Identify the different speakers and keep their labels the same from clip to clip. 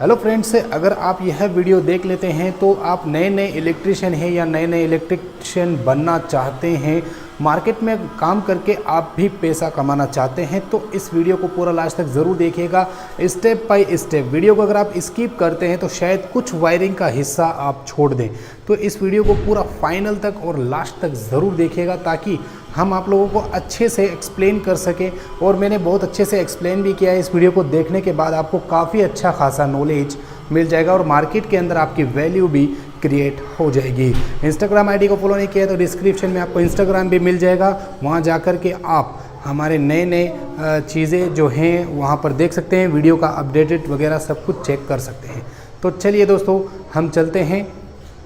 Speaker 1: Hello friends, अगर आप यह वीडियो देख लेते हैं तो आप नए नए इलेक्ट्रिशियन हैं या नए नए इलेक्ट्रिशियन बनना चाहते हैं, मार्केट में काम करके आप भी पैसा कमाना चाहते हैं, तो इस वीडियो को पूरा लास्ट तक ज़रूर देखिएगा। स्टेप बाय स्टेप वीडियो को अगर आप स्किप करते हैं तो शायद कुछ वायरिंग का हिस्सा आप छोड़ दें। तो इस वीडियो को पूरा फाइनल तक और लास्ट तक ज़रूर देखिएगा ताकि हम आप लोगों को अच्छे से एक्सप्लेन कर सकें। और मैंने बहुत अच्छे से एक्सप्लेन भी किया है। इस वीडियो को देखने के बाद आपको काफ़ी अच्छा खासा नॉलेज मिल जाएगा और मार्केट के अंदर आपकी वैल्यू भी क्रिएट हो जाएगी। इंस्टाग्राम आईडी को फॉलो नहीं किया तो डिस्क्रिप्शन में आपको इंस्टाग्राम भी मिल जाएगा, वहाँ जाकर के आप हमारे नए नए चीज़ें जो हैं वहाँ पर देख सकते हैं, वीडियो का अपडेटेड वगैरह सब कुछ चेक कर सकते हैं। तो चलिए दोस्तों, हम चलते हैं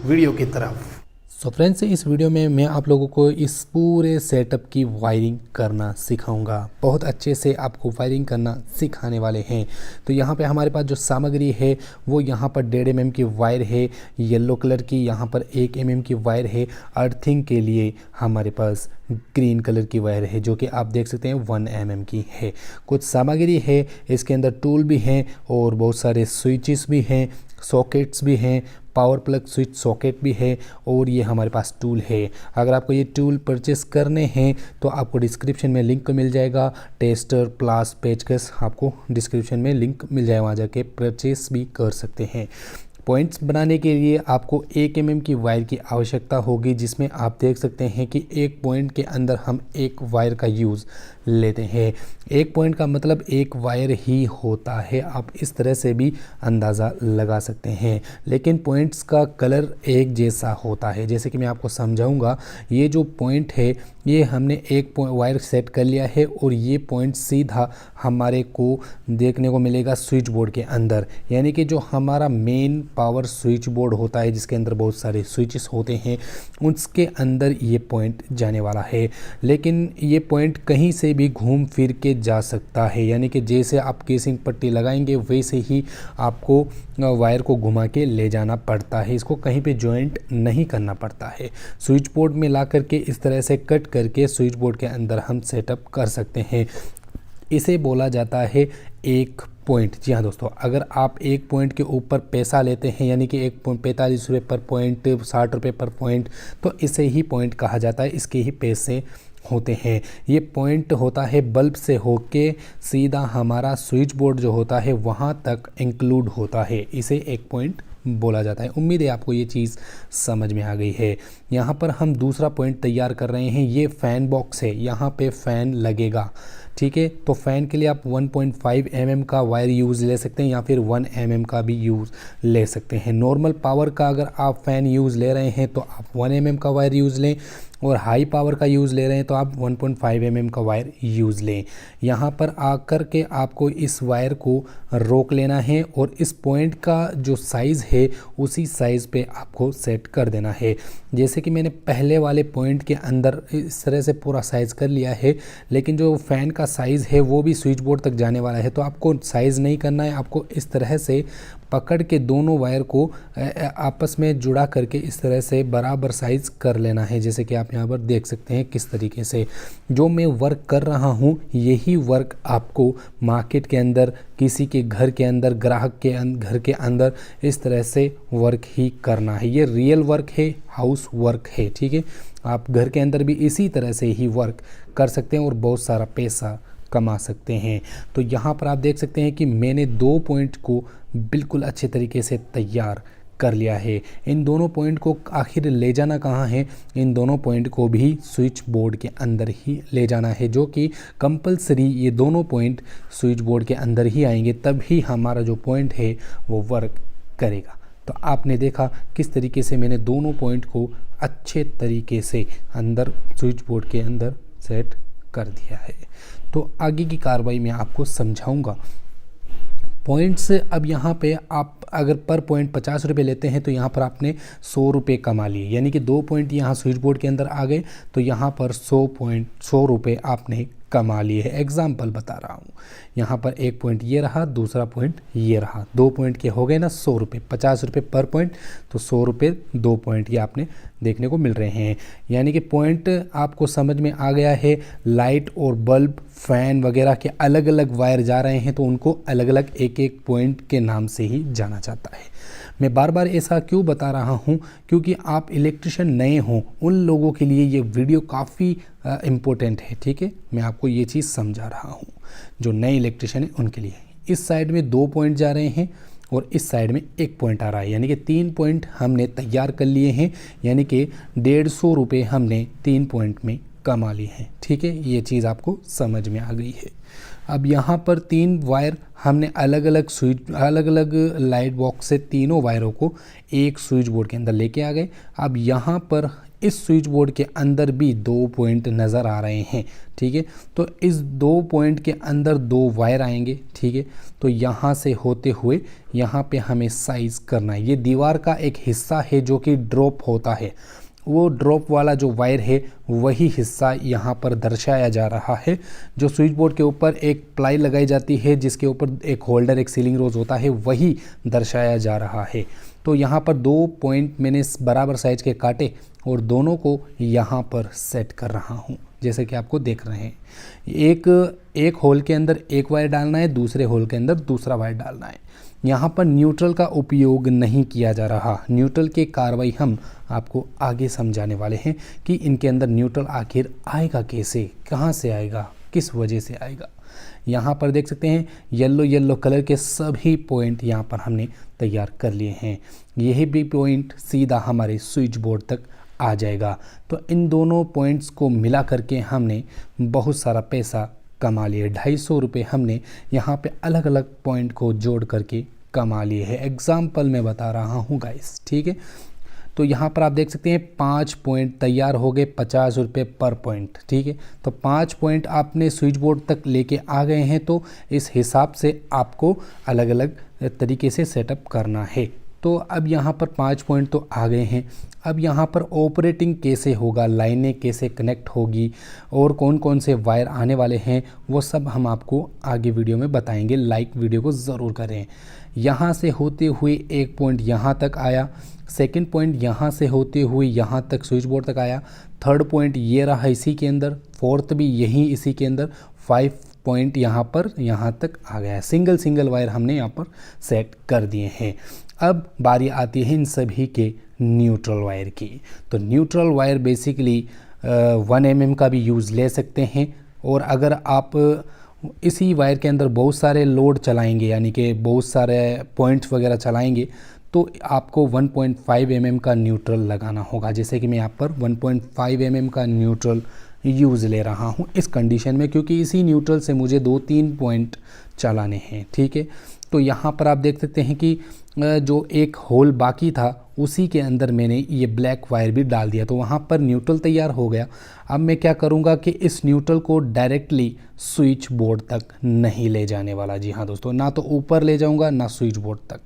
Speaker 1: वीडियो की तरफ।
Speaker 2: सो फ्रेंड्स, इस वीडियो में मैं आप लोगों को इस पूरे सेटअप की वायरिंग करना सिखाऊंगा। बहुत अच्छे से आपको वायरिंग करना सिखाने वाले हैं। तो यहाँ पे हमारे पास जो सामग्री है वो यहाँ पर 1.5 mm की वायर है, येलो कलर की। यहाँ पर 1 mm की वायर है। अर्थिंग के लिए हमारे पास ग्रीन कलर की वायर है जो कि आप देख सकते हैं 1 mm की है। कुछ सामग्री है, इसके अंदर टूल भी हैं और बहुत सारे स्विचेस भी हैं, सॉकेट्स भी हैं, पावर प्लग स्विच सॉकेट भी है और ये हमारे पास टूल है। अगर आपको ये टूल परचेस करने हैं तो आपको डिस्क्रिप्शन में लिंक मिल जाएगा। टेस्टर, प्लास, पेचकस, आपको डिस्क्रिप्शन में लिंक मिल जाएगा, वहाँ जाके परचेस भी कर सकते हैं। पॉइंट्स बनाने के लिए आपको 1 mm की वायर की आवश्यकता होगी, जिसमें आप देख सकते हैं कि एक पॉइंट के अंदर हम एक वायर का यूज़ लेते हैं। एक पॉइंट का मतलब एक वायर ही होता है, आप इस तरह से भी अंदाज़ा लगा सकते हैं। लेकिन पॉइंट्स का कलर एक जैसा होता है। जैसे कि मैं आपको समझाऊंगा, ये जो पॉइंट है ये हमने एक वायर सेट कर लिया है और ये पॉइंट सीधा हमारे को देखने को मिलेगा स्विच बोर्ड के अंदर, यानी कि जो हमारा मेन पावर स्विच बोर्ड होता है जिसके अंदर बहुत सारे स्विचेस होते हैं, उसके अंदर ये पॉइंट जाने वाला है। लेकिन ये पॉइंट कहीं से भी घूम फिर के जा सकता है, यानी कि जैसे आप केसिंग पट्टी लगाएंगे वैसे ही आपको वायर को घुमा के ले जाना पड़ता है। इसको कहीं पे जॉइंट नहीं करना पड़ता है। स्विच बोर्ड में ला करके इस तरह से कट करके स्विच बोर्ड के अंदर हम सेटअप कर सकते हैं। इसे बोला जाता है एक पॉइंट। जी हाँ दोस्तों, अगर आप एक पॉइंट के ऊपर पैसा लेते हैं, यानी कि 45 रुपये पर पॉइंट, 60 रुपये पर पॉइंट, तो इसे ही पॉइंट कहा जाता है। इसके ही पैसे होते हैं। ये पॉइंट होता है बल्ब से होके सीधा हमारा स्विच बोर्ड जो होता है वहाँ तक इंक्लूड होता है। इसे एक पॉइंट बोला जाता है। उम्मीद है आपको ये चीज़ समझ में आ गई है। यहाँ पर हम दूसरा पॉइंट तैयार कर रहे हैं। ये फ़ैन बॉक्स है, यहाँ पे फ़ैन लगेगा, ठीक है। तो फ़ैन के लिए आप 1.5 mm का वायर यूज़ ले सकते हैं या फिर 1 mm का भी यूज़ ले सकते हैं। नॉर्मल पावर का अगर आप फ़ैन यूज़ ले रहे हैं तो आप 1 mm का वायर यूज़ लें, और हाई पावर का यूज़ ले रहे हैं तो आप 1.5 mm का वायर यूज़ लें। यहाँ पर आकर के आपको इस वायर को रोक लेना है और इस पॉइंट का जो साइज़ है उसी साइज़ पे आपको सेट कर देना है। जैसे कि मैंने पहले वाले पॉइंट के अंदर इस तरह से पूरा साइज़ कर लिया है, लेकिन जो फ़ैन का साइज़ है वो भी स्विच बोर्ड तक जाने वाला है, तो आपको साइज़ नहीं करना है। आपको इस तरह से पकड़ के दोनों वायर को आपस में जुड़ा करके इस तरह से बराबर साइज़ कर लेना है। जैसे कि आप यहाँ पर देख सकते हैं किस तरीके से जो मैं वर्क कर रहा हूँ, यही वर्क आपको मार्केट के अंदर, किसी के घर के अंदर, ग्राहक के घर के अंदर इस तरह से वर्क ही करना है। ये रियल वर्क है, हाउस वर्क है, ठीक है। आप घर के अंदर भी इसी तरह से ही वर्क कर सकते हैं और बहुत सारा पैसा कमा सकते हैं। तो यहाँ पर आप देख सकते हैं कि मैंने 2 पॉइंट को बिल्कुल अच्छे तरीके से तैयार कर लिया है। इन दोनों पॉइंट को आखिर ले जाना कहाँ है? इन दोनों पॉइंट को भी स्विच बोर्ड के अंदर ही ले जाना है, जो कि कंपलसरी ये दोनों पॉइंट स्विच बोर्ड के अंदर ही आएंगे, तभी हमारा जो पॉइंट है वो वर्क करेगा। तो आपने देखा किस तरीके से मैंने दोनों पॉइंट को अच्छे तरीके से अंदर स्विच बोर्ड के अंदर सेट कर दिया है। तो आगे की कार्रवाई मैं आपको समझाऊंगा। पॉइंट्स अब यहाँ पे आप अगर पर पॉइंट 50 रुपये लेते हैं तो यहाँ पर आपने 100 रुपये कमा लिए, यानी कि 2 पॉइंट यहाँ स्विच बोर्ड के अंदर आ गए तो यहाँ पर 100 रुपये आपने कमा लिए है। एग्जाम्पल बता रहा हूँ, यहाँ पर एक पॉइंट ये रहा, दूसरा पॉइंट ये रहा, 2 पॉइंट के हो गए ना 100 रुपये, 50 रुपये पर पॉइंट, तो 100 रुपये 2 पॉइंट ये आपने देखने को मिल रहे हैं। यानी कि पॉइंट आपको समझ में आ गया है। लाइट और बल्ब, फैन वगैरह के अलग अलग वायर जा रहे हैं तो उनको अलग अलग एक एक पॉइंट के नाम से ही जाना जाता है। मैं बार बार ऐसा क्यों बता रहा हूँ, क्योंकि आप इलेक्ट्रिशियन नए हों उन लोगों के लिए ये वीडियो काफ़ी इम्पोर्टेंट है। ठीक है, मैं आपको ये चीज़ समझा रहा हूँ, जो नए इलेक्ट्रिशियन है उनके लिए। इस साइड में 2 पॉइंट जा रहे हैं और इस साइड में 1 पॉइंट आ रहा है, यानी कि 3 पॉइंट हमने तैयार कर लिए हैं, यानी कि 150 रुपये हमने 3 पॉइंट में कमा लिए हैं। ठीक है, ये चीज़ आपको समझ में आ गई है। अब यहाँ पर 3 वायर हमने अलग अलग लाइट बॉक्स से तीनों वायरों को एक स्विच बोर्ड के अंदर लेके आ गए। अब यहाँ पर इस स्विच बोर्ड के अंदर भी 2 पॉइंट नज़र आ रहे हैं। ठीक है, तो इस 2 पॉइंट के अंदर 2 वायर आएंगे। ठीक है, तो यहाँ से होते हुए यहाँ पे हमें साइज करना है। ये दीवार का एक हिस्सा है जो कि ड्रॉप होता है, वो ड्रॉप वाला जो वायर है वही हिस्सा यहाँ पर दर्शाया जा रहा है। जो स्विच बोर्ड के ऊपर एक प्लाई लगाई जाती है जिसके ऊपर एक होल्डर, एक सीलिंग रोज होता है, वही दर्शाया जा रहा है। तो यहाँ पर 2 पॉइंट मैंने बराबर साइज के काटे और दोनों को यहाँ पर सेट कर रहा हूँ, जैसे कि आपको देख रहे हैं। एक होल के अंदर एक वायर डालना है, दूसरे होल के अंदर दूसरा वायर डालना है। यहाँ पर न्यूट्रल का उपयोग नहीं किया जा रहा। न्यूट्रल की कार्रवाई हम आपको आगे समझाने वाले हैं कि इनके अंदर न्यूट्रल आखिर आएगा कैसे, कहाँ से आएगा, किस वजह से आएगा। यहाँ पर देख सकते हैं येलो कलर के सभी पॉइंट यहाँ पर हमने तैयार कर लिए हैं। यही भी पॉइंट सीधा हमारे स्विच बोर्ड तक आ जाएगा। तो इन दोनों पॉइंट्स को मिला करके हमने बहुत सारा पैसा कमा लिए। 250 रुपये हमने यहाँ पे अलग अलग पॉइंट को जोड़ करके कमा लिए है। एग्जाम्पल मैं बता रहा हूँ गाइस। ठीक है, तो यहाँ पर आप देख सकते हैं 5 पॉइंट तैयार हो गए, 50 रुपये पर पॉइंट। ठीक है, तो 5 पॉइंट आपने स्विच बोर्ड तक लेके आ गए हैं, तो इस हिसाब से आपको अलग अलग तरीके से सेटअप करना है। तो अब यहाँ पर 5 पॉइंट तो आ गए हैं। अब यहाँ पर ऑपरेटिंग कैसे होगा, लाइनें कैसे कनेक्ट होगी और कौन कौन से वायर आने वाले हैं, वो सब हम आपको आगे वीडियो में बताएंगे। लाइक वीडियो को ज़रूर करें। यहाँ से होते हुए एक पॉइंट यहाँ तक आया, सेकंड पॉइंट यहाँ से होते हुए यहाँ तक स्विच बोर्ड तक आया, थर्ड पॉइंट ये रहा इसी के अंदर, फोर्थ भी यही इसी के अंदर, 5 पॉइंट यहाँ पर यहाँ तक आ गया है। सिंगल वायर हमने यहाँ पर सेट कर दिए हैं। अब बारी आती है इन सभी के न्यूट्रल वायर की। तो न्यूट्रल वायर बेसिकली 1 mm का भी यूज़ ले सकते हैं, और अगर आप इसी वायर के अंदर बहुत सारे लोड चलाएंगे, यानी कि बहुत सारे पॉइंट्स वगैरह चलाएंगे, तो आपको 1.5 mm का न्यूट्रल लगाना होगा। जैसे कि मैं यहाँ पर 1.5 mm का न्यूट्रल यूज़ ले रहा हूँ इस कंडीशन में, क्योंकि इसी न्यूट्रल से मुझे 2-3 पॉइंट चलाने हैं। ठीक है, तो यहाँ पर आप देख सकते हैं कि जो एक होल बाकी था उसी के अंदर मैंने ये ब्लैक वायर भी डाल दिया, तो वहाँ पर न्यूट्रल तैयार हो गया। अब मैं क्या करूँगा कि इस न्यूट्रल को डायरेक्टली स्विच बोर्ड तक नहीं ले जाने वाला। जी हाँ दोस्तों, ना तो ऊपर ले जाऊँगा ना स्विच बोर्ड तक,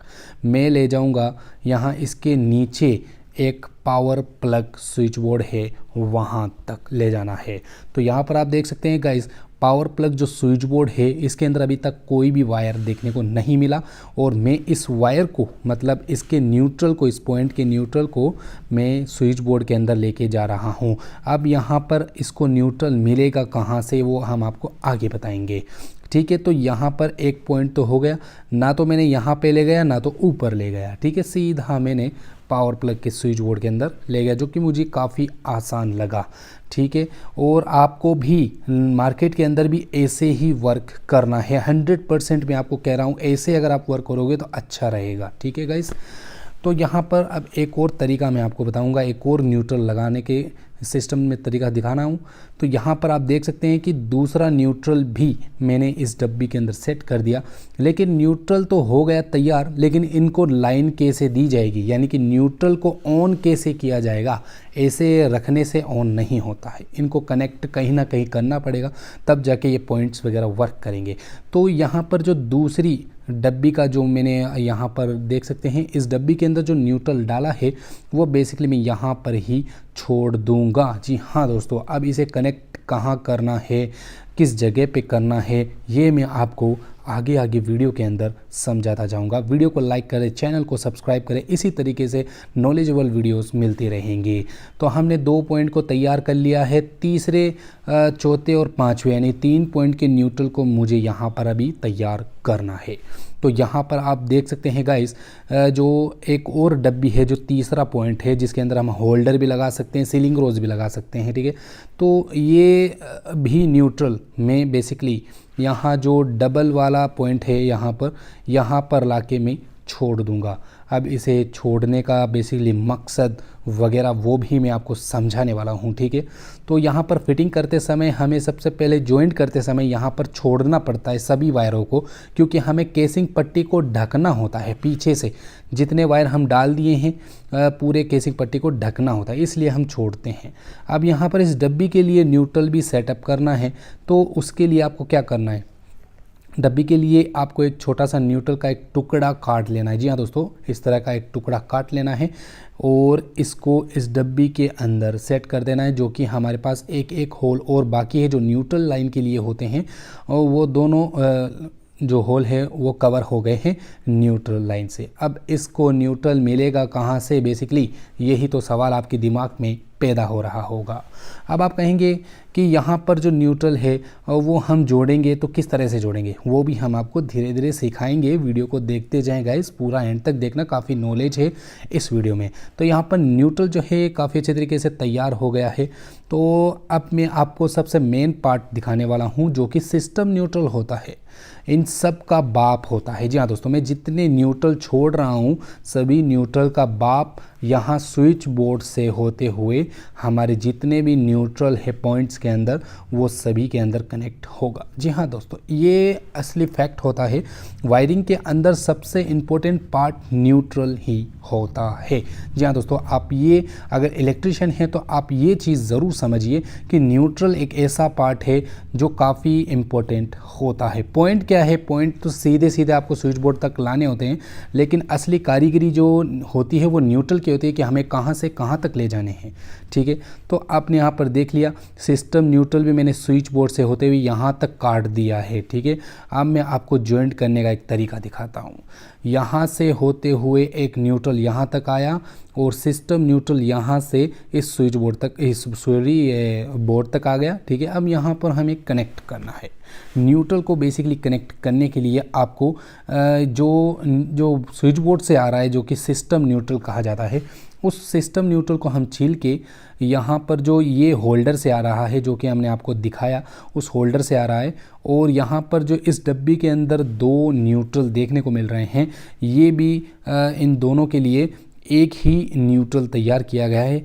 Speaker 2: मैं ले जाऊँगा यहाँ इसके नीचे एक पावर प्लग स्विच बोर्ड है वहाँ तक ले जाना है। तो यहाँ पर आप देख सकते हैं गाइस, पावर प्लग जो स्विच बोर्ड है इसके अंदर अभी तक कोई भी वायर देखने को नहीं मिला, और मैं इस वायर को, मतलब इसके न्यूट्रल को, इस पॉइंट के न्यूट्रल को मैं स्विच बोर्ड के अंदर लेके जा रहा हूँ। अब यहाँ पर इसको न्यूट्रल मिलेगा कहाँ से, वो हम आपको आगे बताएंगे। ठीक है, तो यहाँ पर एक पॉइंट तो हो गया, ना तो मैंने यहाँ पे ले गया ना तो ऊपर ले गया। ठीक है, सीधा मैंने पावर प्लग के स्विच बोर्ड के अंदर ले गया, जो कि मुझे काफ़ी आसान लगा। ठीक है, और आपको भी मार्केट के अंदर भी ऐसे ही वर्क करना है। 100% मैं आपको कह रहा हूँ, ऐसे अगर आप वर्क करोगे तो अच्छा रहेगा। ठीक है गाइस, तो यहाँ पर अब एक और तरीका मैं आपको बताऊँगा, एक और न्यूट्रल लगाने के सिस्टम में तरीका दिखाना हूँ। तो यहाँ पर आप देख सकते हैं कि दूसरा न्यूट्रल भी मैंने इस डब्बी के अंदर सेट कर दिया, लेकिन न्यूट्रल तो हो गया तैयार, लेकिन इनको लाइन कैसे दी जाएगी, यानी कि न्यूट्रल को ऑन कैसे किया जाएगा। ऐसे रखने से ऑन नहीं होता है, इनको कनेक्ट कहीं ना कहीं करना पड़ेगा, तब जाके ये पॉइंट्स वगैरह वर्क करेंगे। तो यहाँ पर जो दूसरी डब्बी का जो मैंने यहाँ पर देख सकते हैं, इस डब्बी के अंदर जो न्यूट्रल डाला है वो बेसिकली मैं यहाँ पर ही छोड़ दूंगा। जी हाँ दोस्तों, अब इसे कनेक्ट कहाँ करना है, किस जगह पे करना है, ये मैं आपको आगे आगे वीडियो के अंदर समझाता जाऊंगा। वीडियो को लाइक करें, चैनल को सब्सक्राइब करें, इसी तरीके से नॉलेजेबल वीडियोस मिलती रहेंगी। तो हमने 2 पॉइंट को तैयार कर लिया है, तीसरे, चौथे और पांचवें यानी 3 पॉइंट के न्यूट्रल को मुझे यहाँ पर अभी तैयार करना है। तो यहाँ पर आप देख सकते हैं गाइस, जो एक और डब्बी है जो तीसरा पॉइंट है, जिसके अंदर हम होल्डर भी लगा सकते हैं, सीलिंग रोज भी लगा सकते हैं, ठीक है। तो ये भी न्यूट्रल में बेसिकली यहाँ जो डबल वाला पॉइंट है यहाँ पर लाके मैं छोड़ दूंगा। अब इसे छोड़ने का बेसिकली मकसद वगैरह वो भी मैं आपको समझाने वाला हूँ, ठीक है। तो यहाँ पर फिटिंग करते समय हमें सबसे पहले जॉइंट करते समय यहाँ पर छोड़ना पड़ता है सभी वायरों को, क्योंकि हमें केसिंग पट्टी को ढकना होता है। पीछे से जितने वायर हम डाल दिए हैं पूरे केसिंग पट्टी को ढकना होता है, इसलिए हम छोड़ते हैं। अब यहाँ पर इस डब्बी के लिए न्यूट्रल भी सेटअप करना है, तो उसके लिए आपको क्या करना है, डब्बी के लिए आपको एक छोटा सा न्यूट्रल का एक टुकड़ा काट लेना है। जी हाँ दोस्तों, इस तरह का एक टुकड़ा काट लेना है और इसको इस डब्बी के अंदर सेट कर देना है, जो कि हमारे पास एक एक होल और बाकी है जो न्यूट्रल लाइन के लिए होते हैं, और वो दोनों जो होल है वो कवर हो गए हैं न्यूट्रल लाइन से। अब इसको न्यूट्रल मिलेगा कहाँ से, बेसिकली यही तो सवाल आपके दिमाग में पैदा हो रहा होगा। अब आप कहेंगे कि यहाँ पर जो न्यूट्रल है वो हम जोड़ेंगे तो किस तरह से जोड़ेंगे, वो भी हम आपको धीरे धीरे सिखाएंगे। वीडियो को देखते जाएं गाइस, पूरा एंड तक देखना, काफ़ी नॉलेज है इस वीडियो में। तो यहाँ पर न्यूट्रल जो है काफ़ी अच्छे तरीके से तैयार हो गया है। तो अब मैं आपको सबसे मेन पार्ट दिखाने वाला हूँ, जो कि सिस्टम न्यूट्रल होता है, इन सब का बाप होता है। जी हाँ दोस्तों, मैं जितने न्यूट्रल छोड़ रहा हूँ सभी न्यूट्रल का बाप यहाँ स्विच बोर्ड से होते हुए हमारे जितने भी न्यूट्रल है पॉइंट्स के अंदर, वो सभी के अंदर कनेक्ट होगा। जी हाँ दोस्तों, ये असली फैक्ट होता है। वायरिंग के अंदर सबसे इम्पोर्टेंट पार्ट न्यूट्रल ही होता है। जी हाँ दोस्तों, आप ये अगर इलेक्ट्रिशियन हैं तो आप ये चीज़ ज़रूर समझिए कि न्यूट्रल एक ऐसा पार्ट है जो काफ़ी इम्पोर्टेंट होता है। पॉइंट क्या है, पॉइंट तो सीधे सीधे आपको स्विच बोर्ड तक लाने होते हैं, लेकिन असली कारीगरी जो होती है वो न्यूट्रल की होती है कि हमें कहाँ से कहाँ तक ले जाने हैं, ठीक है। तो आपने यहाँ पर देख लिया, सिस्टम न्यूट्रल भी मैंने स्विच बोर्ड से होते हुए यहाँ तक काट दिया है, ठीक है। अब मैं आपको जॉइंट करने का एक तरीका दिखाता हूँ। यहाँ से होते हुए एक न्यूट्रल यहाँ तक आया और सिस्टम न्यूट्रल यहाँ से इस स्विच बोर्ड तक, इस बोर्ड तक आ गया, ठीक है। अब यहाँ पर हमें कनेक्ट करना है न्यूट्रल को। बेसिकली कनेक्ट करने के लिए आपको जो स्विच बोर्ड से आ रहा है, जो कि सिस्टम न्यूट्रल कहा जाता है, उस सिस्टम न्यूट्रल को हम छील के यहाँ पर जो ये होल्डर से आ रहा है, जो कि हमने आपको दिखाया, उस होल्डर से आ रहा है, और यहाँ पर जो इस डब्बी के अंदर 2 न्यूट्रल देखने को मिल रहे हैं, ये भी इन दोनों के लिए एक ही न्यूट्रल तैयार किया गया है।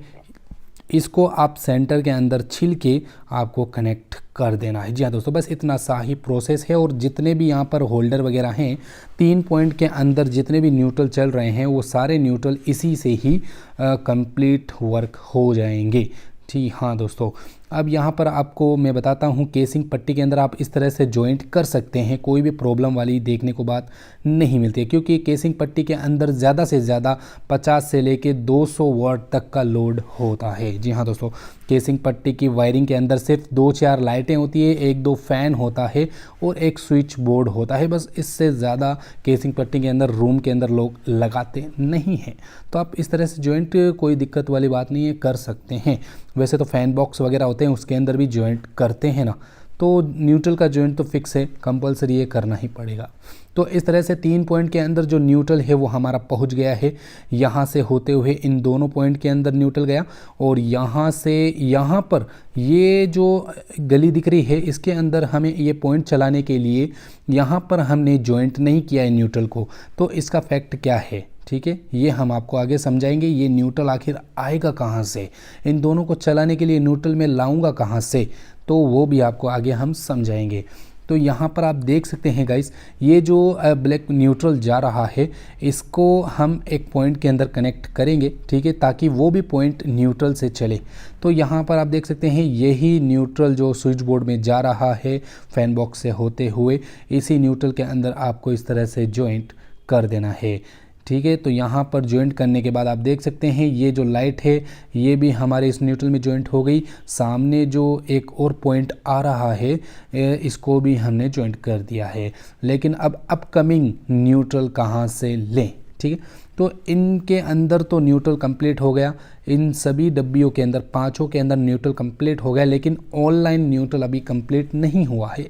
Speaker 2: इसको आप सेंटर के अंदर छील के आपको कनेक्ट कर देना है। जी हाँ दोस्तों, बस इतना सा ही प्रोसेस है। और जितने भी यहाँ पर होल्डर वगैरह हैं, 3 पॉइंट के अंदर जितने भी न्यूट्रल चल रहे हैं, वो सारे न्यूट्रल इसी से ही कंप्लीट वर्क हो जाएंगे। जी हाँ दोस्तों, अब यहाँ पर आपको मैं बताता हूँ, केसिंग पट्टी के अंदर आप इस तरह से जॉइंट कर सकते हैं, कोई भी प्रॉब्लम वाली देखने को बात नहीं मिलती है, क्योंकि केसिंग पट्टी के अंदर ज़्यादा से ज़्यादा 50 से लेके 200 वाट तक का लोड होता है। जी हाँ दोस्तों, केसिंग पट्टी की वायरिंग के अंदर सिर्फ 2-4 लाइटें होती है, 1-2 फ़ैन होता है और एक स्विच बोर्ड होता है, बस इससे ज़्यादा केसिंग पट्टी के अंदर रूम के अंदर लोग लगाते नहीं हैं। तो आप इस तरह से जॉइंट, कोई दिक्कत वाली बात नहीं है, कर सकते हैं। वैसे तो फ़ैन बॉक्स वगैरह होते हैं, उसके अंदर भी जॉइंट करते हैं ना, तो न्यूट्रल का जॉइंट तो फिक्स है, कंपलसरी ये करना ही पड़ेगा। तो इस तरह से 3 पॉइंट के अंदर जो न्यूट्रल है वो हमारा पहुंच गया है। यहाँ से होते हुए इन दोनों पॉइंट के अंदर न्यूट्रल गया, और यहाँ से यहाँ पर ये जो गली दिख रही है, इसके अंदर हमें ये पॉइंट चलाने के लिए यहाँ पर हमने जॉइंट नहीं किया है न्यूट्रल को। तो इसका फैक्ट क्या है, ठीक है, ये हम आपको आगे समझाएंगे। ये न्यूट्रल आखिर आएगा कहाँ से, इन दोनों को चलाने के लिए न्यूट्रल में लाऊंगा कहाँ से, तो वो भी आपको आगे हम समझाएंगे। तो यहाँ पर आप देख सकते हैं गाइस, ये जो ब्लैक न्यूट्रल जा रहा है, इसको हम एक पॉइंट के अंदर कनेक्ट करेंगे, ठीक है, ताकि वो भी पॉइंट न्यूट्रल से चले। तो यहाँ पर आप देख सकते हैं, यही न्यूट्रल जो स्विच बोर्ड में जा रहा है फैन बॉक्स से होते हुए, इसी न्यूट्रल के अंदर आपको इस तरह से जॉइंट कर देना है। ठीक है। तो यहाँ पर ज्वाइंट करने के बाद आप देख सकते हैं ये जो लाइट है ये भी हमारे इस न्यूट्रल में ज्वाइंट हो गई। सामने जो एक और पॉइंट आ रहा है इसको भी हमने ज्वाइंट कर दिया है। लेकिन अब अपकमिंग न्यूट्रल कहाँ से लें, ठीक है। तो इनके अंदर तो न्यूट्रल कंप्लीट हो गया, इन सभी डब्बियों के अंदर, पांचों के अंदर न्यूट्रल कंप्लीट हो गया, लेकिन ऑनलाइन न्यूट्रल अभी कंप्लीट नहीं हुआ है।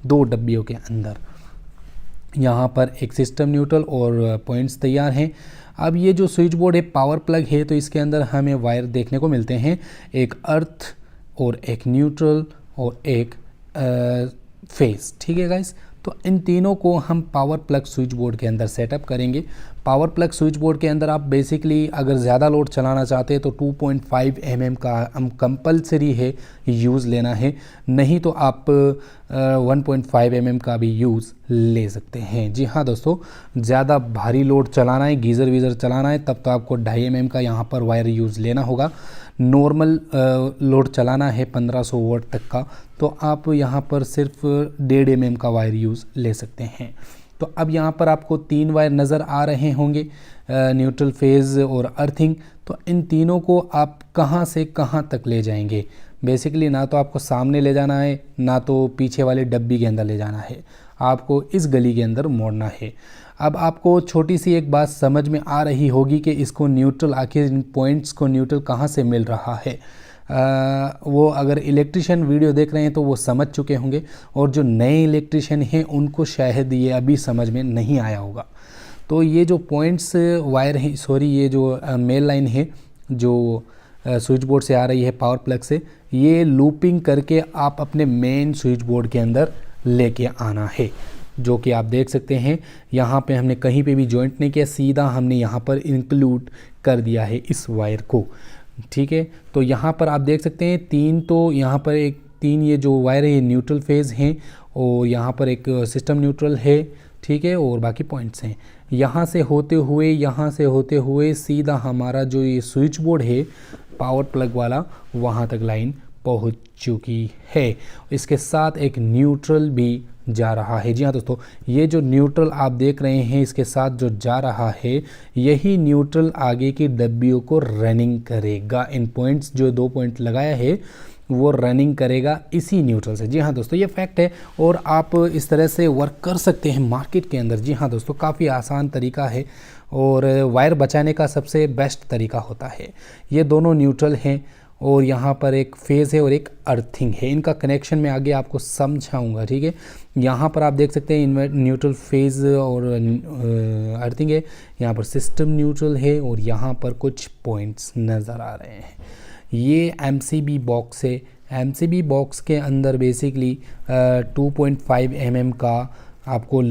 Speaker 2: 2 डब्बियों के अंदर यहाँ पर एक सिस्टम न्यूट्रल और पॉइंट्स तैयार हैं। अब ये जो स्विच बोर्ड है पावर प्लग है, तो इसके अंदर हमें वायर देखने को मिलते हैं, एक अर्थ और एक न्यूट्रल और एक फेस, ठीक है गाइस। तो इन तीनों को हम पावर प्लग स्विच बोर्ड के अंदर सेटअप करेंगे। पावर प्लग स्विच बोर्ड के अंदर आप बेसिकली अगर ज़्यादा लोड चलाना चाहते हैं तो 2.5 mm का हम कंपलसरी है यूज़ लेना है, नहीं तो आप 1.5 mm का भी यूज़ ले सकते हैं। जी हाँ दोस्तों, ज़्यादा भारी लोड चलाना है, गीज़र वीज़र चलाना है, तब तो आपको 2.5 mm का यहाँ पर वायर यूज़ लेना होगा। नॉर्मल लोड चलाना है 1500 वोल्ट तक का, तो आप यहाँ पर सिर्फ 1.5 mm का वायर यूज़ ले सकते हैं। तो अब यहाँ पर आपको 3 वायर नज़र आ रहे होंगे, न्यूट्रल, फेज़ और अर्थिंग। तो इन तीनों को आप कहाँ से कहाँ तक ले जाएंगे? बेसिकली ना तो आपको सामने ले जाना है, ना तो पीछे वाले डब्बी के अंदर ले जाना है, आपको इस गली के अंदर मोड़ना है। अब आपको छोटी सी एक बात समझ में आ रही होगी कि इसको न्यूट्रल, आखिर इन पॉइंट्स को न्यूट्रल कहाँ से मिल रहा है। वो अगर इलेक्ट्रिशियन वीडियो देख रहे हैं तो वो समझ चुके होंगे, और जो नए इलेक्ट्रिशियन हैं उनको शायद ये अभी समझ में नहीं आया होगा। तो ये जो पॉइंट्स वायर हैं, सॉरी, ये जो मेल लाइन है जो स्विच बोर्ड से आ रही है पावर प्लग से, ये लूपिंग करके आप अपने मेन स्विच बोर्ड के अंदर लेके आना है, जो कि आप देख सकते हैं यहाँ पे हमने कहीं पे भी जॉइंट नहीं किया, सीधा हमने यहाँ पर इंक्लूड कर दिया है इस वायर को, ठीक है। तो यहाँ पर आप देख सकते हैं 3, तो यहाँ पर एक 3 ये जो वायर है ये न्यूट्रल फेज़ हैं, और यहाँ पर एक सिस्टम न्यूट्रल है, ठीक है, और बाकी पॉइंट्स हैं। यहाँ से होते हुए सीधा हमारा जो ये स्विच बोर्ड है पावर प्लग वाला, वहाँ तक लाइन पहुँच चुकी है। इसके साथ एक न्यूट्रल भी जा रहा है। जी हाँ दोस्तों, ये जो न्यूट्रल आप देख रहे हैं इसके साथ जो जा रहा है, यही न्यूट्रल आगे की डब्बियों को रनिंग करेगा। इन पॉइंट्स जो 2 पॉइंट लगाया है वो रनिंग करेगा इसी न्यूट्रल से। जी हाँ दोस्तों, ये फैक्ट है, और आप इस तरह से वर्क कर सकते हैं मार्केट के अंदर। जी हाँ दोस्तों, काफ़ी आसान तरीका है, और वायर बचाने का सबसे बेस्ट तरीका होता है। ये दोनों न्यूट्रल हैं, और यहाँ पर एक फेज़ है और एक अर्थिंग है। इनका कनेक्शन मैं आगे आपको समझाऊंगा, ठीक है। यहाँ पर आप देख सकते हैं न्यूट्रल फेज़ और अर्थिंग है, यहाँ पर सिस्टम न्यूट्रल है, और यहाँ पर कुछ पॉइंट्स नज़र आ रहे हैं। ये MCB बॉक्स है। MCB बॉक्स के अंदर बेसिकली 2.5 mm का आपको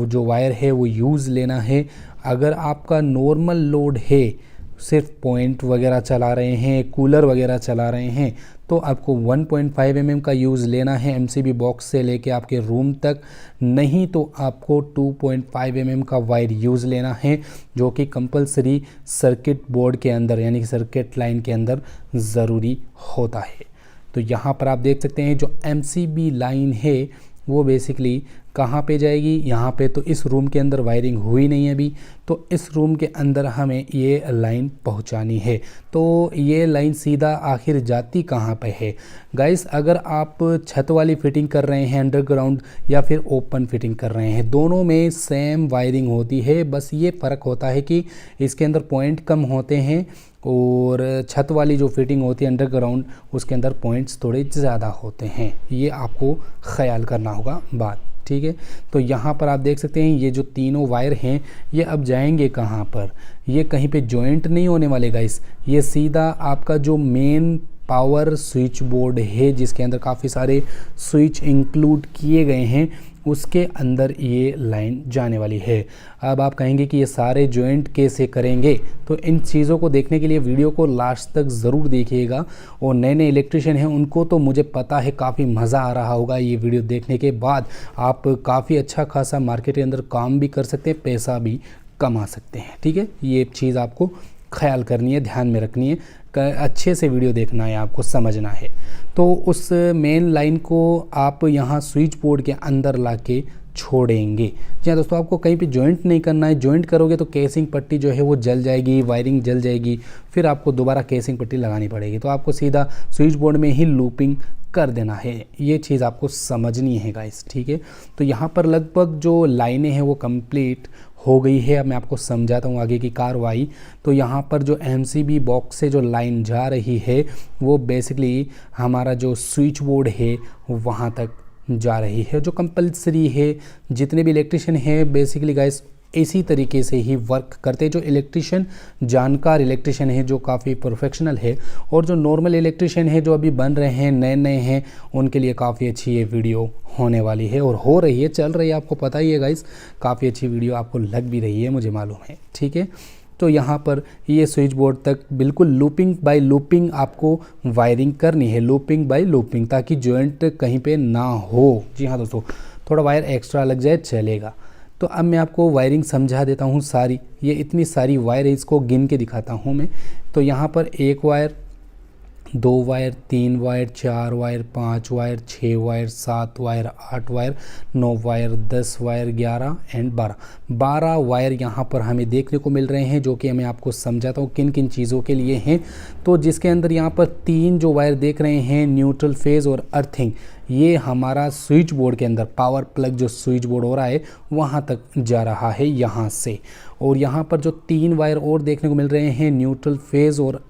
Speaker 2: जो वायर है वो यूज़ लेना है। अगर आपका नॉर्मल लोड है, सिर्फ पॉइंट वगैरह चला रहे हैं, कूलर वगैरह चला रहे हैं, तो आपको 1.5 mm का यूज़ लेना है MCB बॉक्स से लेके आपके रूम तक, नहीं तो आपको 2.5 mm का वायर यूज़ लेना है, जो कि कंपलसरी सर्किट बोर्ड के अंदर यानी कि सर्किट लाइन के अंदर ज़रूरी होता है। तो यहाँ पर आप देख सकते हैं जो MCB लाइन है वो बेसिकली कहाँ पे जाएगी, यहाँ पे। तो इस रूम के अंदर वायरिंग हुई नहीं है अभी, तो इस रूम के अंदर हमें ये लाइन पहुँचानी है। तो ये लाइन सीधा आखिर जाती कहाँ पे है गाइस? अगर आप छत वाली फिटिंग कर रहे हैं अंडरग्राउंड, या फिर ओपन फिटिंग कर रहे हैं, दोनों में सेम वायरिंग होती है। बस ये फ़र्क होता है कि इसके अंदर पॉइंट कम होते हैं, और छत वाली जो फिटिंग होती है अंडरग्राउंड उसके अंदर पॉइंट्स थोड़े ज़्यादा होते हैं। ये आपको ख्याल करना होगा बात, ठीक है। तो यहाँ पर आप देख सकते हैं ये जो तीनों वायर हैं ये अब जाएंगे कहाँ पर? ये कहीं पे जॉइंट नहीं होने वाले गाइस, ये सीधा आपका जो मेन पावर स्विच बोर्ड है जिसके अंदर काफ़ी सारे स्विच इंक्लूड किए गए हैं, उसके अंदर ये लाइन जाने वाली है। अब आप कहेंगे कि ये सारे जॉइंट कैसे करेंगे? तो इन चीज़ों को देखने के लिए वीडियो को लास्ट तक ज़रूर देखिएगा। और नए नए इलेक्ट्रिशियन हैं उनको तो मुझे पता है काफ़ी मज़ा आ रहा होगा ये वीडियो देखने के बाद। आप काफ़ी अच्छा खासा मार्केट के अंदर काम भी कर सकते हैं, पैसा भी कमा सकते हैं, ठीक है। ये चीज़ आपको ख्याल करनी है, ध्यान में रखनी है, अच्छे से वीडियो देखना है, आपको समझना है। तो उस मेन लाइन को आप यहाँ स्विच बोर्ड के अंदर लाके छोड़ेंगे। जी हाँ दोस्तों, आपको कहीं पे जॉइंट नहीं करना है। जॉइंट करोगे तो केसिंग पट्टी जो है वो जल जाएगी, वायरिंग जल जाएगी, फिर आपको दोबारा केसिंग पट्टी लगानी पड़ेगी। तो आपको सीधा स्विच बोर्ड में ही लूपिंग कर देना है। ये चीज़ आपको समझनी है गाइस, ठीक है। तो यहाँ पर लगभग जो लाइनें हैं वो कंप्लीट हो गई है। अब मैं आपको समझाता हूँ आगे की कार्रवाई। तो यहाँ पर जो MCB बॉक्स से जो लाइन जा रही है वो बेसिकली हमारा जो स्विच बोर्ड है वहाँ तक जा रही है, जो कंपलसरी है। जितने भी इलेक्ट्रिशियन है बेसिकली गाइस इसी तरीके से ही वर्क करते हैं। जो इलेक्ट्रिशियन जानकार इलेक्ट्रिशियन है, जो काफ़ी प्रोफेशनल है, और जो नॉर्मल इलेक्ट्रिशियन है जो अभी बन रहे हैं, नए नए हैं, उनके लिए काफ़ी अच्छी ये वीडियो होने वाली है और हो रही है, चल रही है। आपको पता ही है गाइस, काफ़ी अच्छी वीडियो आपको लग भी रही है, मुझे मालूम है, ठीक है। तो यहाँ पर ये स्विच बोर्ड तक बिल्कुल लूपिंग बाय लूपिंग आपको वायरिंग करनी है, लूपिंग बाय लूपिंग, ताकि जॉइंट कहीं पे ना हो। जी हाँ दोस्तों, थोड़ा वायर एक्स्ट्रा लग जाए चलेगा। तो अब मैं आपको वायरिंग समझा देता हूँ सारी। ये इतनी सारी वायर है, इसको गिन के दिखाता हूँ मैं। तो यहाँ पर 1 wire, 2 wire, 3 wire, 4 wire, 5 wire, 6 wire, 7 wire, 8 wire, 9 wire, 10 wire, 11 and 12 wire यहाँ पर हमें देखने को मिल रहे हैं, जो कि मैं आपको समझाता हूँ किन किन चीज़ों के लिए हैं। तो जिसके अंदर यहाँ पर 3 जो वायर देख रहे हैं, न्यूट्रल फेज और अर्थिंग, ये हमारा स्विच बोर्ड के अंदर पावर प्लग जो स्विच बोर्ड हो रहा है वहाँ तक जा रहा है यहाँ से। और यहाँ पर जो 3 वायर और देखने को मिल रहे हैं, न्यूट्रल फेज और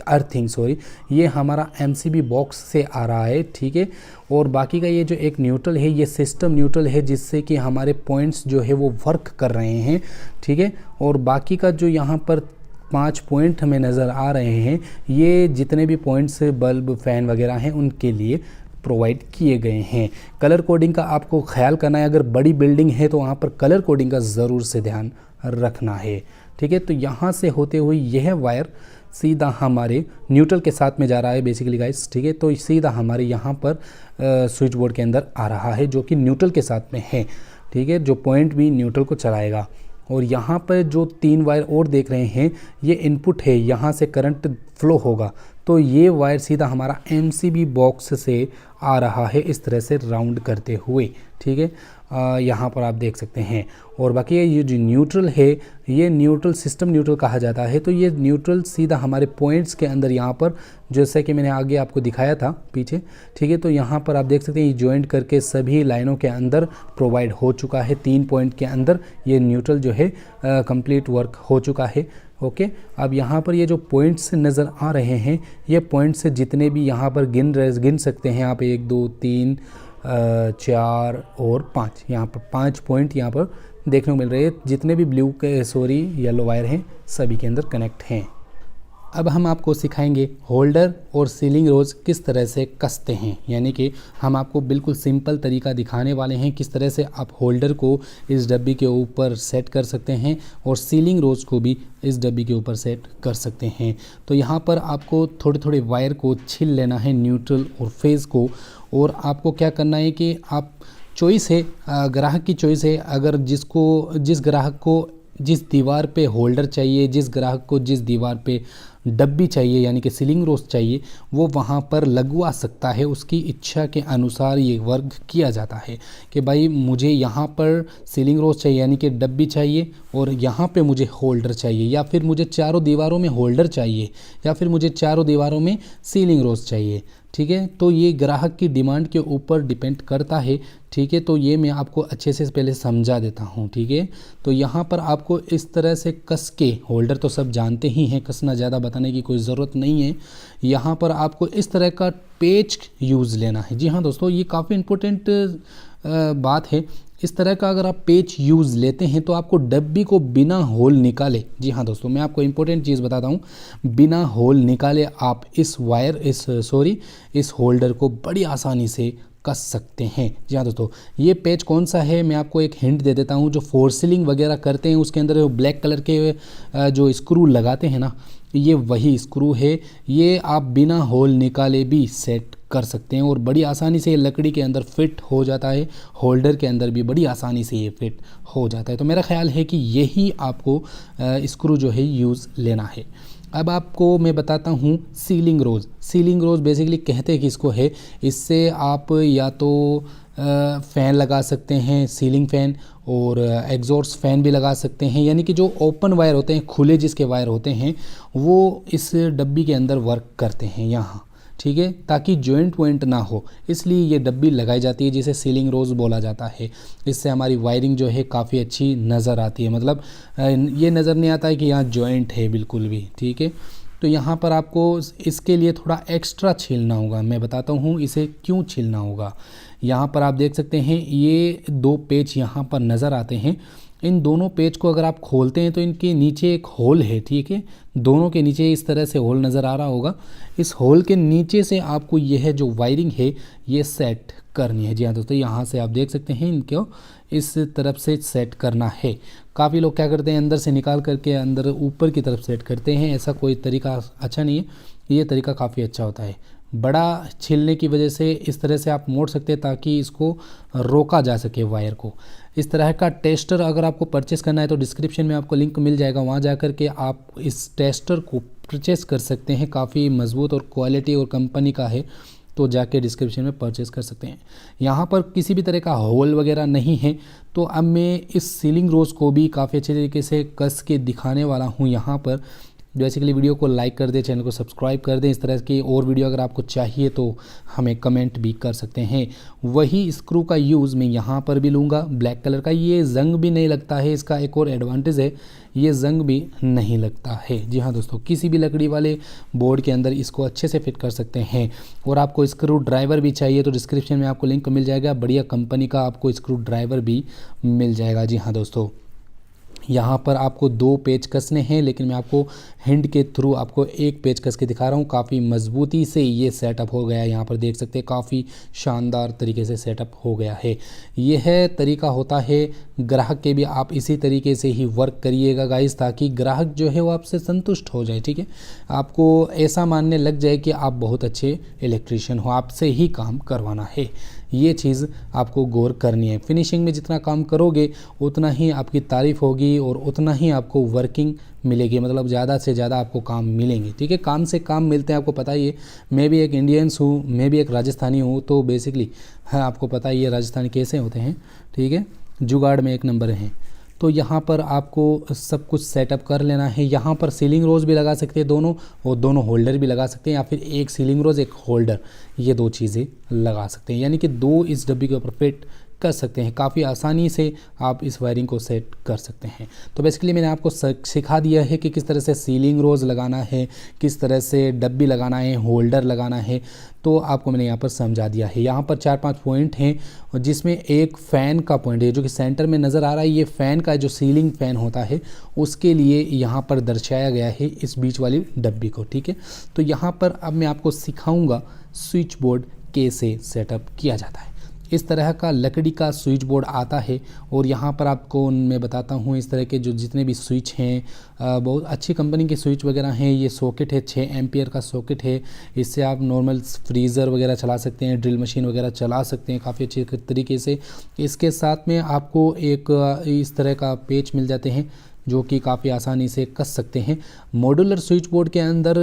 Speaker 2: अर्थिंग सॉरी, ये हमारा MCB बॉक्स से आ रहा है, ठीक है। और बाकी का ये जो एक न्यूट्रल है, ये सिस्टम न्यूट्रल है, जिससे कि हमारे पॉइंट्स जो है वो वर्क कर रहे हैं, ठीक है। और बाकी का जो यहाँ पर 5 पॉइंट हमें नज़र आ रहे हैं, ये जितने भी पॉइंट्स बल्ब फैन वगैरह हैं उनके लिए प्रोवाइड किए गए हैं। कलर कोडिंग का आपको ख्याल करना है। अगर बड़ी बिल्डिंग है तो वहाँ पर कलर कोडिंग का ज़रूर से ध्यान रखना है, ठीक है। तो यहाँ से होते हुए यह वायर सीधा हमारे न्यूट्रल के साथ में जा रहा है बेसिकली गाइस, ठीक है। तो सीधा हमारे यहाँ पर स्विच बोर्ड के अंदर आ रहा है, जो कि न्यूट्रल के साथ में है, ठीक है। जो पॉइंट भी न्यूट्रल को चलाएगा। और यहाँ पर जो 3 वायर और देख रहे हैं, ये इनपुट है, यहाँ से करंट फ्लो होगा। तो ये वायर सीधा हमारा MCB बॉक्स से आ रहा है, इस तरह से राउंड करते हुए, ठीक है। यहाँ पर आप देख सकते हैं। और बाकी ये जो न्यूट्रल है, ये न्यूट्रल सिस्टम न्यूट्रल कहा जाता है। तो ये न्यूट्रल सीधा हमारे पॉइंट्स के अंदर यहाँ पर, जैसे कि मैंने आगे आपको दिखाया था पीछे, ठीक है। तो यहाँ पर आप देख सकते हैं ये जॉइंट करके सभी लाइनों के अंदर प्रोवाइड हो चुका है। 3 पॉइंट के अंदर ये न्यूट्रल जो है कंप्लीट वर्क हो चुका है, ओके। अब यहाँ पर ये जो पॉइंट्स नज़र आ रहे हैं, ये पॉइंट्स जितने भी यहाँ पर गिन सकते हैं आप, 1 2 3 4 और 5, यहाँ पर 5 पॉइंट यहाँ पर देखने को मिल रहे हैं। जितने भी येलो वायर हैं सभी के अंदर कनेक्ट हैं। अब हम आपको सिखाएंगे होल्डर और सीलिंग रोज किस तरह से कसते हैं, यानी कि हम आपको बिल्कुल सिंपल तरीका दिखाने वाले हैं किस तरह से आप होल्डर को इस डब्बी के ऊपर सेट कर सकते हैं और सीलिंग रोज को भी इस डब्बी के ऊपर सेट कर सकते हैं। तो यहाँ पर आपको थोड़े थोड़े वायर को छील लेना है, न्यूट्रल और फेज़ को। और आपको क्या करना है कि आप चॉइस है, ग्राहक की चॉइस है। अगर जिस ग्राहक को जिस दीवार पे होल्डर चाहिए, जिस ग्राहक को जिस दीवार पे डब्बी चाहिए यानी कि सीलिंग रोज चाहिए, वो वहाँ पर लगवा सकता है। उसकी इच्छा के अनुसार ये वर्क किया जाता है कि भाई मुझे यहाँ पर सीलिंग रोज चाहिए यानी कि डब्बी चाहिए और यहाँ पे मुझे होल्डर चाहिए, या फिर मुझे चारों दीवारों में होल्डर चाहिए, या फिर मुझे चारों दीवारों में सीलिंग रोज चाहिए, ठीक है। तो ये ग्राहक की डिमांड के ऊपर डिपेंड करता है, ठीक है। तो ये मैं आपको अच्छे से पहले समझा देता हूँ, ठीक है। तो यहाँ पर आपको इस तरह से कस के, होल्डर तो सब जानते ही हैं, कसना ज़्यादा बताने की कोई ज़रूरत नहीं है। यहाँ पर आपको इस तरह का पेच यूज़ लेना है। जी हाँ दोस्तों, ये काफ़ी इम्पोर्टेंट बात है। इस तरह का अगर आप पेच यूज़ लेते हैं तो आपको डब्बी को बिना होल निकाले, जी हाँ दोस्तों मैं आपको इम्पोर्टेंट चीज़ बताता हूँ, बिना होल निकाले आप इस होल्डर को बड़ी आसानी से कस सकते हैं। जी हाँ दोस्तों, ये पेच कौन सा है मैं आपको एक हिंट दे देता हूँ। जो फोर सीलिंग वगैरह करते हैं उसके अंदर ब्लैक कलर के जो स्क्रू लगाते हैं ना, ये वही स्क्रू है। ये आप बिना होल निकाले भी सेट कर सकते हैं और बड़ी आसानी से ये लकड़ी के अंदर फिट हो जाता है, होल्डर के अंदर भी बड़ी आसानी से ये फिट हो जाता है। तो मेरा ख्याल है कि यही आपको स्क्रू जो है यूज़ लेना है। अब आपको मैं बताता हूँ सीलिंग रोज। सीलिंग रोज बेसिकली कहते हैं कि इसको है, इससे आप या तो फ़ैन लगा सकते हैं, सीलिंग फ़ैन और एग्जॉस्ट फ़ैन भी लगा सकते हैं। यानी कि जो ओपन वायर होते हैं, खुले जिसके वायर होते हैं, वो इस डब्बी के अंदर वर्क करते हैं यहाँ, ठीक है, ताकि जॉइंट वॉइंट ना हो, इसलिए ये डब्बी लगाई जाती है, जिसे सीलिंग रोज़ बोला जाता है। इससे हमारी वायरिंग जो है काफ़ी अच्छी नज़र आती है, मतलब ये नज़र नहीं आता है कि यहाँ जॉइंट है बिल्कुल भी, ठीक है। तो यहाँ पर आपको इसके लिए थोड़ा एक्स्ट्रा छीलना होगा। मैं बताता हूँ इसे क्यों छीलना होगा। यहाँ पर आप देख सकते हैं ये 2 पेच यहाँ पर नज़र आते हैं। इन दोनों पेज को अगर आप खोलते हैं तो इनके नीचे एक होल है, ठीक है, दोनों के नीचे इस तरह से होल नज़र आ रहा होगा। इस होल के नीचे से आपको यह जो वायरिंग है ये सेट करनी है। जी हाँ दोस्तों, यहाँ से आप देख सकते हैं इनको इस तरफ से सेट करना है। काफ़ी लोग क्या करते हैं, अंदर से निकाल करके अंदर ऊपर की तरफ सेट करते हैं। ऐसा कोई तरीका अच्छा नहीं है, ये तरीका काफ़ी अच्छा होता है। बड़ा छीलने की वजह से इस तरह से आप मोड़ सकते हैं ताकि इसको रोका जा सके वायर को। इस तरह का टेस्टर अगर आपको परचेस करना है तो डिस्क्रिप्शन में आपको लिंक मिल जाएगा, वहाँ जा कर के आप इस टेस्टर को परचेस कर सकते हैं। काफ़ी मजबूत और क्वालिटी और कंपनी का है, तो जाके डिस्क्रिप्शन में परचेस कर सकते हैं। यहाँ पर किसी भी तरह का होल वगैरह नहीं है। तो अब मैं इस सीलिंग रोज़ को भी काफ़ी अच्छे तरीके से कस के दिखाने वाला हूँ। यहाँ पर बेसिकली वीडियो को लाइक कर दें, चैनल को सब्सक्राइब कर दें। इस तरह की और वीडियो अगर आपको चाहिए तो हमें कमेंट भी कर सकते हैं। वही स्क्रू का यूज़ मैं यहाँ पर भी लूँगा, ब्लैक कलर का। ये जंग भी नहीं लगता है, इसका एक और एडवांटेज है, ये जंग भी नहीं लगता है। जी हाँ दोस्तों, किसी भी लकड़ी वाले बोर्ड के अंदर इसको अच्छे से फिट कर सकते हैं। और आपको स्क्रू ड्राइवर भी चाहिए तो डिस्क्रिप्शन में आपको लिंक मिल जाएगा, बढ़िया कंपनी का आपको स्क्रू ड्राइवर भी मिल जाएगा। जी हाँ दोस्तों, यहाँ पर आपको 2 पेच कसने हैं, लेकिन मैं आपको हिंट के थ्रू आपको 1 पेच कस के दिखा रहा हूँ। काफ़ी मजबूती से ये सेटअप हो गया है। यहाँ पर देख सकते हैं काफ़ी शानदार तरीके से सेटअप हो गया है। यह तरीका होता है ग्राहक के भी, आप इसी तरीके से ही वर्क करिएगा गाइस, ताकि ग्राहक जो है वो आपसे संतुष्ट हो जाए, ठीक है। आपको ऐसा मानने लग जाए कि आप बहुत अच्छे इलेक्ट्रीशियन हो, आपसे ही काम करवाना है। ये चीज़ आपको गौर करनी है। फिनिशिंग में जितना काम करोगे उतना ही आपकी तारीफ़ होगी और उतना ही आपको वर्किंग मिलेगी, मतलब ज़्यादा से ज़्यादा आपको काम मिलेंगे, ठीक है। काम से काम मिलते हैं, आपको पता ही है। मैं भी एक इंडियंस हूँ, मैं भी एक राजस्थानी हूँ, तो बेसिकली हाँ आपको पता ही है राजस्थानी कैसे होते हैं, ठीक है, जुगाड़ में 1 नंबर हैं। तो यहाँ पर आपको सब कुछ सेटअप कर लेना है। यहाँ पर सीलिंग रोज़ भी लगा सकते हैं दोनों, और दोनों होल्डर भी लगा सकते हैं, या फिर एक सीलिंग रोज़ एक होल्डर, ये 2 चीज़ें लगा सकते हैं। यानी कि 2 इस डब्बी के ऊपर फिट कर सकते हैं। काफ़ी आसानी से आप इस वायरिंग को सेट कर सकते हैं। तो बेसिकली मैंने आपको सिखा दिया है कि किस तरह से सीलिंग रोज़ लगाना है, किस तरह से डब्बी लगाना है, होल्डर लगाना है, तो आपको मैंने यहाँ पर समझा दिया है। यहाँ पर 4-5 पॉइंट हैं, जिसमें एक फ़ैन का पॉइंट है जो कि सेंटर में नज़र आ रहा है। ये फ़ैन का जो सीलिंग फ़ैन होता है उसके लिए यहाँ पर दर्शाया गया है इस बीच वाली डब्बी को, ठीक है। तो यहाँ पर अब मैं आपको सिखाऊँगा स्विच बोर्ड कैसे सेटअप किया जाता है। इस तरह का लकड़ी का स्विच बोर्ड आता है, और यहाँ पर आपको मैं बताता हूँ इस तरह के जो जितने भी स्विच हैं, बहुत अच्छी कंपनी के स्विच वगैरह हैं। ये सॉकेट है, 6 एम्पियर का सॉकेट है। इससे आप नॉर्मल फ्रीज़र वगैरह चला सकते हैं, ड्रिल मशीन वगैरह चला सकते हैं काफ़ी अच्छे तरीके से। इसके साथ में आपको एक इस तरह का पेच मिल जाते हैं जो कि काफ़ी आसानी से कस सकते हैं। मॉड्यूलर स्विच बोर्ड के अंदर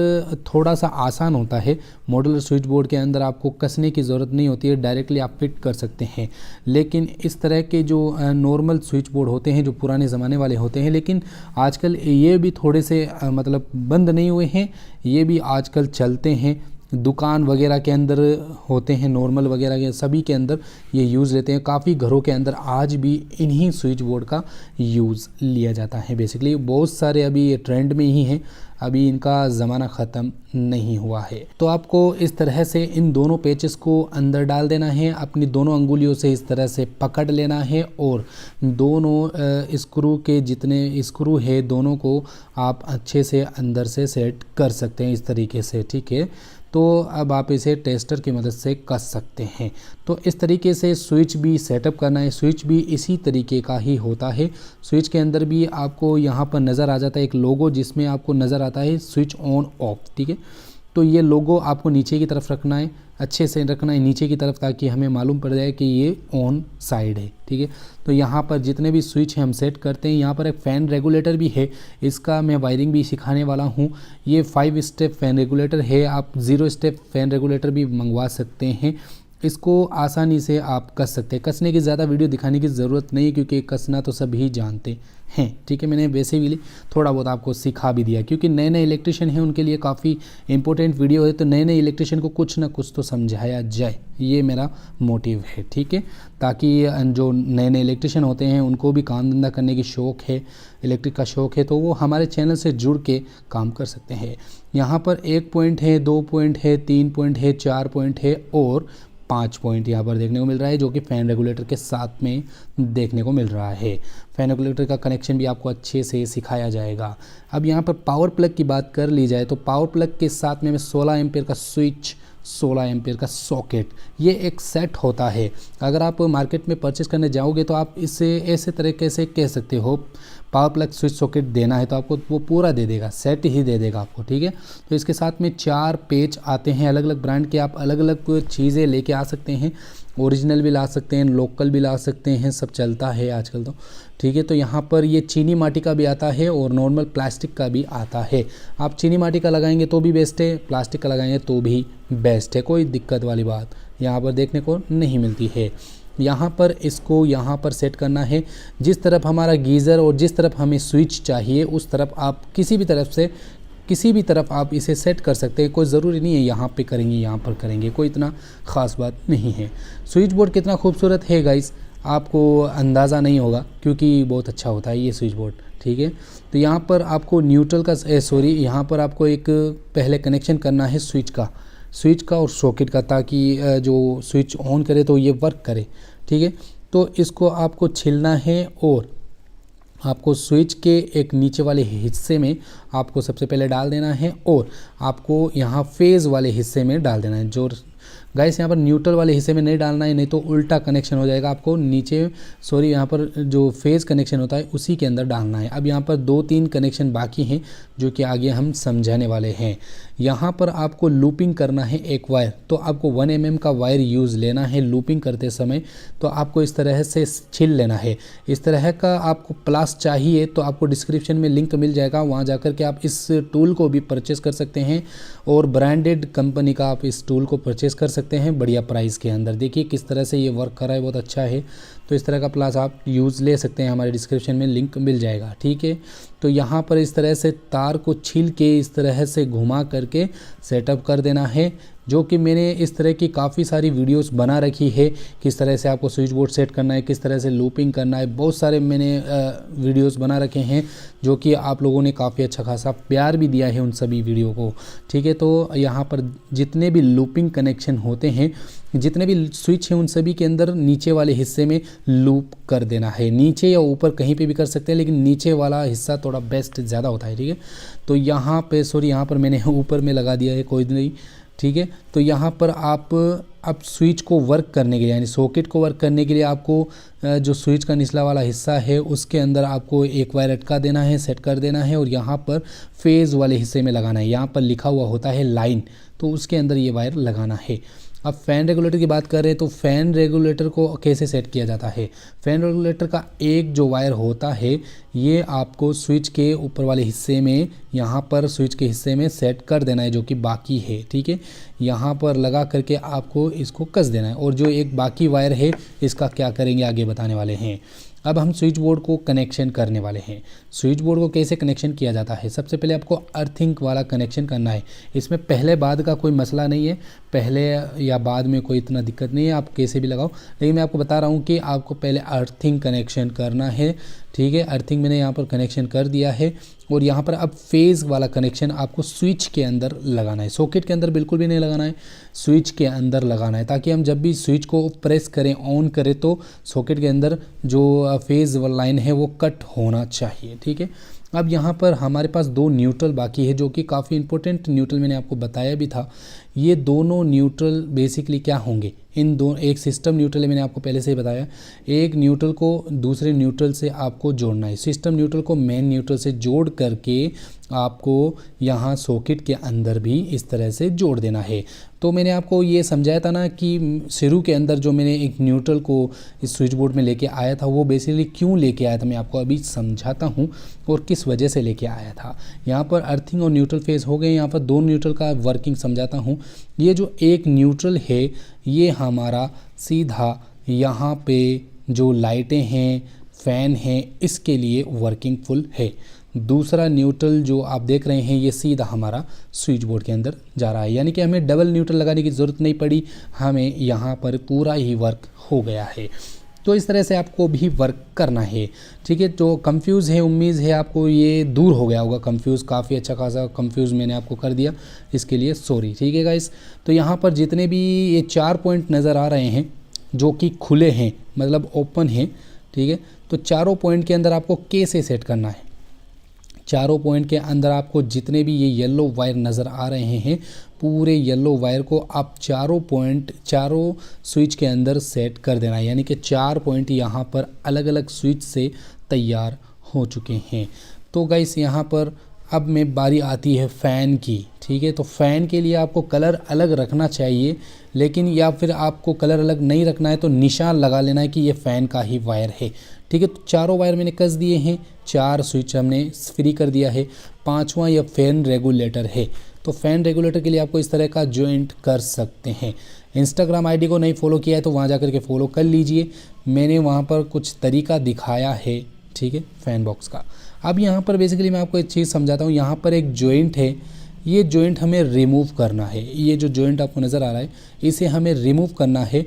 Speaker 2: थोड़ा सा आसान होता है। मॉड्यूलर स्विच बोर्ड के अंदर आपको कसने की ज़रूरत नहीं होती है, डायरेक्टली आप फिट कर सकते हैं। लेकिन इस तरह के जो नॉर्मल स्विच बोर्ड होते हैं, जो पुराने ज़माने वाले होते हैं, लेकिन आजकल ये भी थोड़े से मतलब बंद नहीं हुए हैं, ये भी आजकल चलते हैं। दुकान वगैरह के अंदर होते हैं, नॉर्मल वगैरह के सभी के अंदर ये यूज़ लेते हैं। काफ़ी घरों के अंदर आज भी इन्हीं स्विच बोर्ड का यूज़ लिया जाता है। बेसिकली बहुत सारे अभी ये ट्रेंड में ही हैं, अभी इनका ज़माना ख़त्म नहीं हुआ है। तो आपको इस तरह से इन दोनों पेचेस को अंदर डाल देना है, अपनी दोनों अंगुलियों से इस तरह से पकड़ लेना है, और दोनों स्क्रू के जितने स्क्रू है दोनों को आप अच्छे से अंदर से सेट कर सकते हैं इस तरीके से, ठीक है। तो अब आप इसे टेस्टर की मदद से कस सकते हैं। तो इस तरीके से स्विच भी सेटअप करना है। स्विच भी इसी तरीके का ही होता है। स्विच के अंदर भी आपको यहाँ पर नज़र आ जाता है एक लोगो, जिसमें आपको नज़र आता है स्विच ऑन ऑफ, ठीक है। तो ये लोगो आपको नीचे की तरफ रखना है, अच्छे से रखना है नीचे की तरफ, ताकि हमें मालूम पड़ जाए कि ये ऑन साइड है, ठीक है। तो यहाँ पर जितने भी स्विच हैं हम सेट करते हैं। यहाँ पर एक फ़ैन रेगुलेटर भी है, इसका मैं वायरिंग भी सिखाने वाला हूँ। ये 5 स्टेप फ़ैन रेगुलेटर है, आप 0 स्टेप फ़ैन रेगुलेटर भी मंगवा सकते हैं। इसको आसानी से आप कस सकते हैं। कसने की ज़्यादा वीडियो दिखाने की ज़रूरत नहीं, क्योंकि कसना तो सभी जानते हैं, ठीक है। मैंने वैसे भी थोड़ा बहुत आपको सिखा भी दिया, क्योंकि नए नए इलेक्ट्रिशियन हैं उनके लिए काफ़ी इंपॉर्टेंट वीडियो है। तो नए नए इलेक्ट्रिशियन को कुछ ना कुछ तो समझाया जाए, ये मेरा मोटिव है, ठीक है। ताकि जो नए नए इलेक्ट्रिशियन होते हैं उनको भी काम धंधा करने की शौक़ है, इलेक्ट्रिक का शौक़ है, तो वो हमारे चैनल से जुड़ के काम कर सकते हैं। यहाँ पर 1 पॉइंट है, 2 पॉइंट है, 3 पॉइंट है, 4 पॉइंट है और 5 पॉइंट यहाँ पर देखने को मिल रहा है, जो कि फ़ैन रेगुलेटर के साथ में देखने को मिल रहा है। फ़ैन रेगुलेटर का कनेक्शन भी आपको अच्छे से सिखाया जाएगा। अब यहाँ पर पावर प्लग की बात कर ली जाए तो पावर प्लग के साथ में 16 एम्पीयर का स्विच, 16 एम्पीयर का सॉकेट, ये एक सेट होता है। अगर आप मार्केट में परचेस करने जाओगे तो आप इसे ऐसे तरीके से कह सकते हो, पावर प्लग स्विच सॉकेट देना है तो आपको वो पूरा दे देगा, सेट ही दे देगा आपको, ठीक है। तो इसके साथ में 4 पेच आते हैं, अलग अलग ब्रांड के आप अलग अलग चीज़ें लेके आ सकते हैं। ओरिजिनल भी ला सकते हैं, लोकल भी ला सकते हैं, सब चलता है आजकल तो, ठीक है। तो यहाँ पर ये चीनी माटी का भी आता है और नॉर्मल प्लास्टिक का भी आता है। आप चीनी माटी का लगाएंगे तो भी बेस्ट है, प्लास्टिक का लगाएंगे तो भी बेस्ट है, कोई दिक्कत वाली बात यहाँ पर देखने को नहीं मिलती है। यहाँ पर इसको यहाँ पर सेट करना है, जिस तरफ हमारा गीज़र और जिस तरफ हमें स्विच चाहिए उस तरफ आप किसी भी तरफ आप इसे सेट कर सकते हैं। कोई ज़रूरी नहीं है यहाँ पे करेंगे यहाँ पर करेंगे, कोई इतना ख़ास बात नहीं है। स्विच बोर्ड कितना खूबसूरत है गाइस, आपको अंदाज़ा नहीं होगा, क्योंकि बहुत अच्छा होता है ये स्विच बोर्ड, ठीक है। तो यहाँ पर आपको न्यूट्रल का यहाँ पर आपको एक पहले कनेक्शन करना है स्विच का और सॉकेट का, ताकि जो स्विच ऑन करे तो ये वर्क करे, ठीक है। तो इसको आपको छिलना है और आपको स्विच के एक नीचे वाले हिस्से में आपको सबसे पहले डाल देना है और आपको यहाँ फेज़ वाले हिस्से में डाल देना है। जो गाइस यहाँ पर न्यूट्रल वाले हिस्से में नहीं डालना है, नहीं तो उल्टा कनेक्शन हो जाएगा। आपको नीचे यहाँ पर जो फेज़ कनेक्शन होता है उसी के अंदर डालना है। अब यहाँ पर 2-3 कनेक्शन बाकी हैं जो कि आगे हम समझाने वाले हैं। यहाँ पर आपको लूपिंग करना है एक वायर, तो आपको 1 mm का वायर यूज़ लेना है लूपिंग करते समय। तो आपको इस तरह से छील लेना है। इस तरह का आपको प्लास चाहिए तो आपको डिस्क्रिप्शन में लिंक मिल जाएगा, वहाँ जाकर के आप इस टूल को भी परचेस कर सकते हैं और ब्रांडेड कंपनी का आप इस टूल को परचेस कर सकते हैं बढ़िया प्राइस के अंदर। देखिए किस तरह से ये वर्क कर रहा है, बहुत अच्छा है। तो इस तरह का प्लास आप यूज़ ले सकते हैं, हमारे डिस्क्रिप्शन में लिंक मिल जाएगा, ठीक है। तो यहाँ पर इस तरह से तार को छील के इस तरह से घुमा करके सेटअप कर देना है, जो कि मैंने इस तरह की काफ़ी सारी वीडियोस बना रखी है। किस तरह से आपको स्विच बोर्ड सेट करना है, किस तरह से लूपिंग करना है, बहुत सारे मैंने वीडियोस बना रखे हैं, जो कि आप लोगों ने काफ़ी अच्छा खासा प्यार भी दिया है उन सभी वीडियो को, ठीक है। तो यहाँ पर जितने भी लूपिंग कनेक्शन होते हैं, जितने भी स्विच हैं, उन सभी के अंदर नीचे वाले हिस्से में लूप कर देना है। नीचे या ऊपर कहीं पे भी कर सकते हैं, लेकिन नीचे वाला हिस्सा थोड़ा बेस्ट ज़्यादा होता है, ठीक है। तो यहाँ पे यहाँ पर मैंने ऊपर में लगा दिया है, कोई नहीं, ठीक है। तो यहाँ पर आप अब स्विच को वर्क करने के लिए, यानी सॉकेट को वर्क करने के लिए आपको जो स्विच का निचला वाला हिस्सा है उसके अंदर आपको एक वायर अटका देना है, सेट कर देना है और यहाँ पर फेज़ वाले हिस्से में लगाना है। यहाँ पर लिखा हुआ होता है लाइन, तो उसके अंदर ये वायर लगाना है। अब फ़ैन रेगुलेटर की बात कर रहे हैं तो फ़ैन रेगुलेटर को कैसे सेट किया जाता है। फ़ैन रेगुलेटर का एक जो वायर होता है ये आपको स्विच के ऊपर वाले हिस्से में, यहाँ पर स्विच के हिस्से में सेट कर देना है, जो कि बाकी है, ठीक है। यहाँ पर लगा करके आपको इसको कस देना है और जो एक बाकी वायर है इसका क्या करेंगे आगे बताने वाले हैं। अब हम स्विच बोर्ड को कनेक्शन करने वाले हैं। स्विच बोर्ड को कैसे कनेक्शन किया जाता है, सबसे पहले आपको अर्थिंग वाला कनेक्शन करना है। इसमें पहले बाद का कोई मसला नहीं है, पहले या बाद में कोई इतना दिक्कत नहीं है, आप कैसे भी लगाओ, लेकिन मैं आपको बता रहा हूँ कि आपको पहले अर्थिंग कनेक्शन करना है, ठीक है। अर्थिंग मैंने यहाँ पर कनेक्शन कर दिया है और यहाँ पर अब फेज़ वाला कनेक्शन आपको स्विच के अंदर लगाना है, सॉकेट के अंदर बिल्कुल भी नहीं लगाना है, स्विच के अंदर लगाना है, ताकि हम जब भी स्विच को प्रेस करें, ऑन करें तो सॉकेट के अंदर जो फेज़ लाइन है वो कट होना चाहिए, ठीक है। अब यहाँ पर हमारे पास 2 न्यूट्रल बाकी है, जो कि काफ़ी इंपॉर्टेंट न्यूट्रल मैंने आपको बताया भी था। ये दोनों न्यूट्रल बेसिकली क्या होंगे, इन दो एक सिस्टम न्यूट्रल है, मैंने आपको पहले से ही बताया। एक न्यूट्रल को दूसरे न्यूट्रल से आपको जोड़ना है, सिस्टम न्यूट्रल को मेन न्यूट्रल से जोड़ करके आपको यहाँ सॉकेट के अंदर भी इस तरह से जोड़ देना है। तो मैंने आपको ये समझाया था ना कि शुरू के अंदर जो मैंने एक न्यूट्रल को इस स्विच बोर्ड में लेके आया था, वो बेसिकली क्यों लेके आया था मैं आपको अभी समझाता हूँ और किस वजह से लेके आया था। यहाँ पर अर्थिंग और न्यूट्रल फेज़ हो गए, यहाँ पर 2 न्यूट्रल का वर्किंग समझाता हूँ। ये जो एक न्यूट्रल है ये हमारा सीधा यहाँ पे जो लाइटें हैं, फ़ैन हैं, इसके लिए वर्किंग फुल है। दूसरा न्यूट्रल जो आप देख रहे हैं ये सीधा हमारा स्विच बोर्ड के अंदर जा रहा है, यानी कि हमें डबल न्यूट्रल लगाने की ज़रूरत नहीं पड़ी, हमें यहाँ पर पूरा ही वर्क हो गया है। तो इस तरह से आपको भी वर्क करना है, ठीक है। तो कंफ्यूज है, उम्मीद है आपको ये दूर हो गया होगा कंफ्यूज, काफ़ी अच्छा खासा कंफ्यूज मैंने आपको कर दिया, इसके लिए सॉरी, ठीक है गाइस। तो यहाँ पर जितने भी ये 4 पॉइंट नज़र आ रहे हैं जो कि खुले हैं, मतलब ओपन हैं, ठीक है। तो चारों पॉइंट के अंदर आपको कैसे सेट करना है, चारों पॉइंट के अंदर आपको जितने भी ये येलो वायर नज़र आ रहे हैं, पूरे येलो वायर को आप चारों पॉइंट, चारों स्विच के अंदर सेट कर देना है, यानी कि 4 पॉइंट यहाँ पर अलग अलग स्विच से तैयार हो चुके हैं। तो गाइस यहाँ पर अब में बारी आती है फ़ैन की, ठीक है। तो फ़ैन के लिए आपको कलर अलग रखना चाहिए, लेकिन या फिर आपको कलर अलग नहीं रखना है तो निशान लगा लेना है कि ये फ़ैन का ही वायर है, ठीक है। तो चारों वायर मैंने कस दिए हैं, 4 स्विच हमने फ्री कर दिया है। 5वां यह फ़ैन रेगुलेटर है। तो फ़ैन रेगुलेटर के लिए आपको इस तरह का जॉइंट कर सकते हैं। इंस्टाग्राम आईडी को नहीं फॉलो किया है तो वहाँ जाकर के फॉलो कर लीजिए, मैंने वहाँ पर कुछ तरीका दिखाया है, ठीक है, फ़ैन बॉक्स का। अब यहाँ पर बेसिकली मैं आपको एक चीज़ समझाता हूँ। यहाँ पर एक जॉइंट है, ये जॉइंट हमें रिमूव करना है। ये जो जॉइंट आपको नज़र आ रहा है इसे हमें रिमूव करना है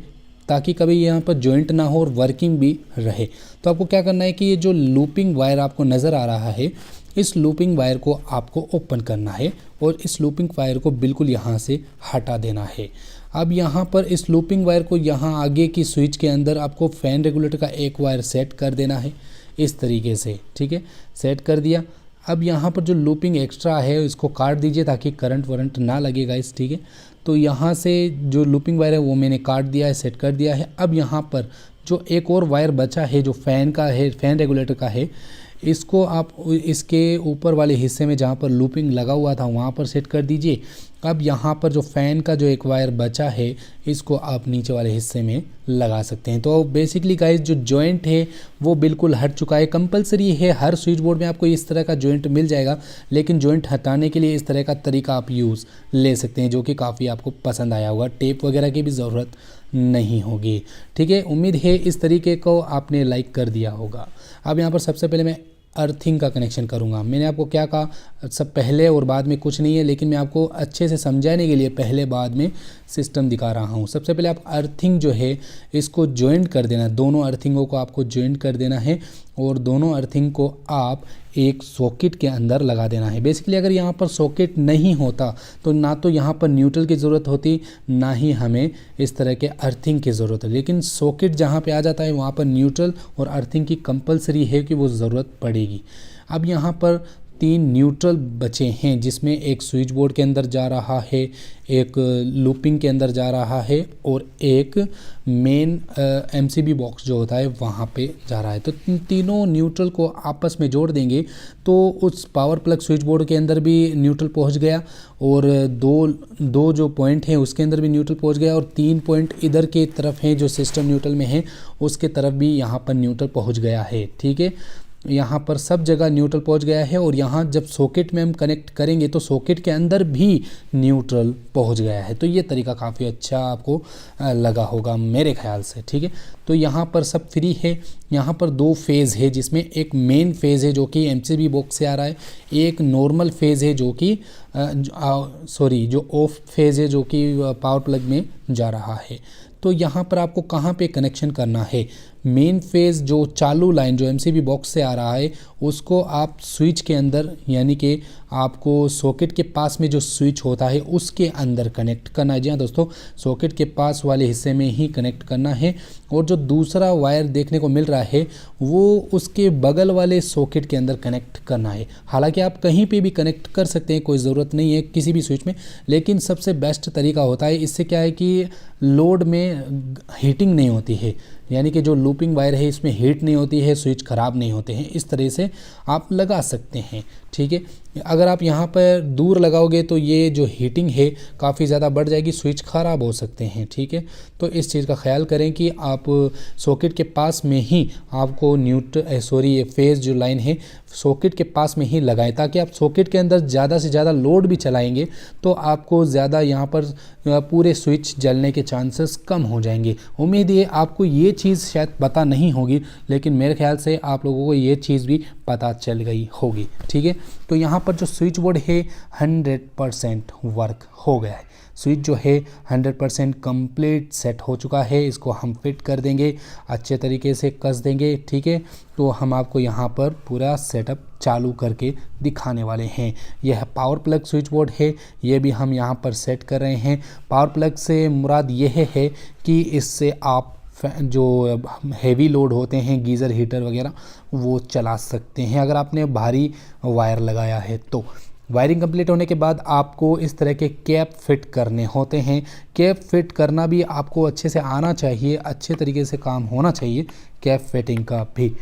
Speaker 2: ताकि कभी यहाँ पर जॉइंट ना हो और वर्किंग भी रहे। तो आपको क्या करना है कि ये जो लूपिंग वायर आपको नज़र आ रहा है, इस लूपिंग वायर को आपको ओपन करना है और इस लूपिंग वायर को बिल्कुल यहाँ से हटा देना है। अब यहाँ पर इस लूपिंग वायर को यहाँ आगे की स्विच के अंदर आपको फ़ैन रेगुलेटर का एक वायर सेट कर देना है इस तरीके से, ठीक है, सेट कर दिया। अब यहाँ पर जो लूपिंग एक्स्ट्रा है इसको काट दीजिए ताकि करंट वरंट ना लगेगा इस, ठीक है। तो यहाँ से जो लूपिंग वायर है वो मैंने काट दिया है, सेट कर दिया है। अब यहाँ पर जो एक और वायर बचा है जो फ़ैन का है, फ़ैन रेगुलेटर का है, इसको आप इसके ऊपर वाले हिस्से में जहाँ पर लूपिंग लगा हुआ था वहाँ पर सेट कर दीजिए। अब यहाँ पर जो फ़ैन का जो एक वायर बचा है इसको आप नीचे वाले हिस्से में लगा सकते हैं। तो बेसिकली गाइस जो जॉइंट है वो बिल्कुल हट चुका है। कंपलसरी है, हर स्विच बोर्ड में आपको इस तरह का जॉइंट मिल जाएगा, लेकिन जॉइंट हटाने के लिए इस तरह का तरीका आप यूज़ ले सकते हैं जो कि काफ़ी आपको पसंद आया होगा। टेप वगैरह की भी ज़रूरत नहीं होगी, ठीक है। उम्मीद है इस तरीके को आपने लाइक कर दिया होगा। अब यहाँ पर सबसे पहले मैं अर्थिंग का कनेक्शन करूँगा। मैंने आपको क्या कहा, सब पहले और बाद में कुछ नहीं है, लेकिन मैं आपको अच्छे से समझाने के लिए पहले बाद में सिस्टम दिखा रहा हूँ। सबसे पहले आप अर्थिंग जो है इसको जॉइंट कर देना, दोनों अर्थिंगों को आपको जॉइंट कर देना है और दोनों अर्थिंग को आप एक सॉकेट के अंदर लगा देना है। बेसिकली अगर यहाँ पर सॉकेट नहीं होता तो ना तो यहाँ पर न्यूट्रल की ज़रूरत होती, ना ही हमें इस तरह के अर्थिंग की ज़रूरत है। लेकिन सॉकेट जहाँ पे आ जाता है वहाँ पर न्यूट्रल और अर्थिंग की कंपलसरी है कि वो ज़रूरत पड़ेगी। अब यहाँ पर 3 न्यूट्रल बचे हैं जिसमें एक स्विच बोर्ड के अंदर जा रहा है, एक लूपिंग के अंदर जा रहा है और एक मेन एमसीबी बॉक्स जो होता है वहाँ पे जा रहा है। तो तीनों न्यूट्रल को आपस में जोड़ देंगे तो उस पावर प्लग स्विच बोर्ड के अंदर भी न्यूट्रल पहुँच गया और दो जो पॉइंट हैं उसके अंदर भी न्यूट्रल पहुँच गया और 3 पॉइंट इधर के तरफ हैं जो सिस्टम न्यूट्रल में है उसके तरफ भी यहाँ पर न्यूट्रल पहुँच गया है, ठीक है। यहाँ पर सब जगह न्यूट्रल पहुँच गया है और यहाँ जब सॉकेट में हम कनेक्ट करेंगे तो सॉकेट के अंदर भी न्यूट्रल पहुँच गया है। तो ये तरीका काफ़ी अच्छा आपको लगा होगा मेरे ख्याल से, ठीक है। तो यहाँ पर सब फ्री है। यहाँ पर 2 फेज़ है जिसमें एक मेन फेज़ है जो कि एमसीबी बॉक्स से आ रहा है, एक नॉर्मल फेज़ है जो कि जो ऑफ फेज़ है जो कि पावर प्लग में जा रहा है। तो यहाँ पर आपको कहाँ पे कनेक्शन करना है, मेन फेज़ जो चालू लाइन जो एमसीबी बॉक्स से आ रहा है उसको आप स्विच के अंदर, यानी कि आपको सॉकेट के पास में जो स्विच होता है उसके अंदर कनेक्ट करना है। जी हाँ दोस्तों, सॉकेट के पास वाले हिस्से में ही कनेक्ट करना है और जो दूसरा वायर देखने को मिल रहा है वो उसके बगल वाले सॉकेट के अंदर कनेक्ट करना है। हालांकि आप कहीं पे भी कनेक्ट कर सकते हैं, कोई ज़रूरत नहीं है किसी भी स्विच में, लेकिन सबसे बेस्ट तरीका होता है, इससे क्या है कि लोड में हीटिंग नहीं होती है, यानी कि जो लूपिंग वायर है इसमें हीट नहीं होती है, स्विच ख़राब नहीं होते हैं। इस तरह से आप लगा सकते हैं, ठीक है। अगर आप यहाँ पर दूर लगाओगे तो ये जो हीटिंग है काफ़ी ज़्यादा बढ़ जाएगी, स्विच ख़राब हो सकते हैं। ठीक है, तो इस चीज़ का ख्याल करें कि आप सॉकेट के पास में ही आपको ये फेज़ जो लाइन है सॉकेट के पास में ही लगाएं, ताकि आप सॉकेट के अंदर ज़्यादा से ज़्यादा लोड भी चलाएंगे तो आपको ज़्यादा यहाँ पर पूरे स्विच जलने के चांसेस कम हो जाएंगे। उम्मीद है आपको ये चीज़ शायद पता नहीं होगी, लेकिन मेरे ख्याल से आप लोगों को ये चीज़ भी पता चल गई होगी। ठीक है, तो यहाँ पर जो स्विच बोर्ड है 100% वर्क हो गया है। स्विच जो है 100% कंप्लीट सेट हो चुका है। इसको हम फिट कर देंगे, अच्छे तरीके से कस देंगे। ठीक है, तो हम आपको यहाँ पर पूरा सेटअप चालू करके दिखाने वाले हैं। यह पावर प्लग स्विच बोर्ड है, ये भी हम यहाँ पर सेट कर रहे हैं। पावर प्लग से मुराद यह है कि इससे आप जो हैवी लोड होते हैं, गीज़र, हीटर वगैरह, वो चला सकते हैं अगर आपने भारी वायर लगाया है तो। वायरिंग कंप्लीट होने के बाद आपको इस तरह के कैप फिट करने होते हैं। कैप फिट करना भी आपको अच्छे से आना चाहिए, अच्छे तरीके से काम होना चाहिए कैप फिटिंग का भी।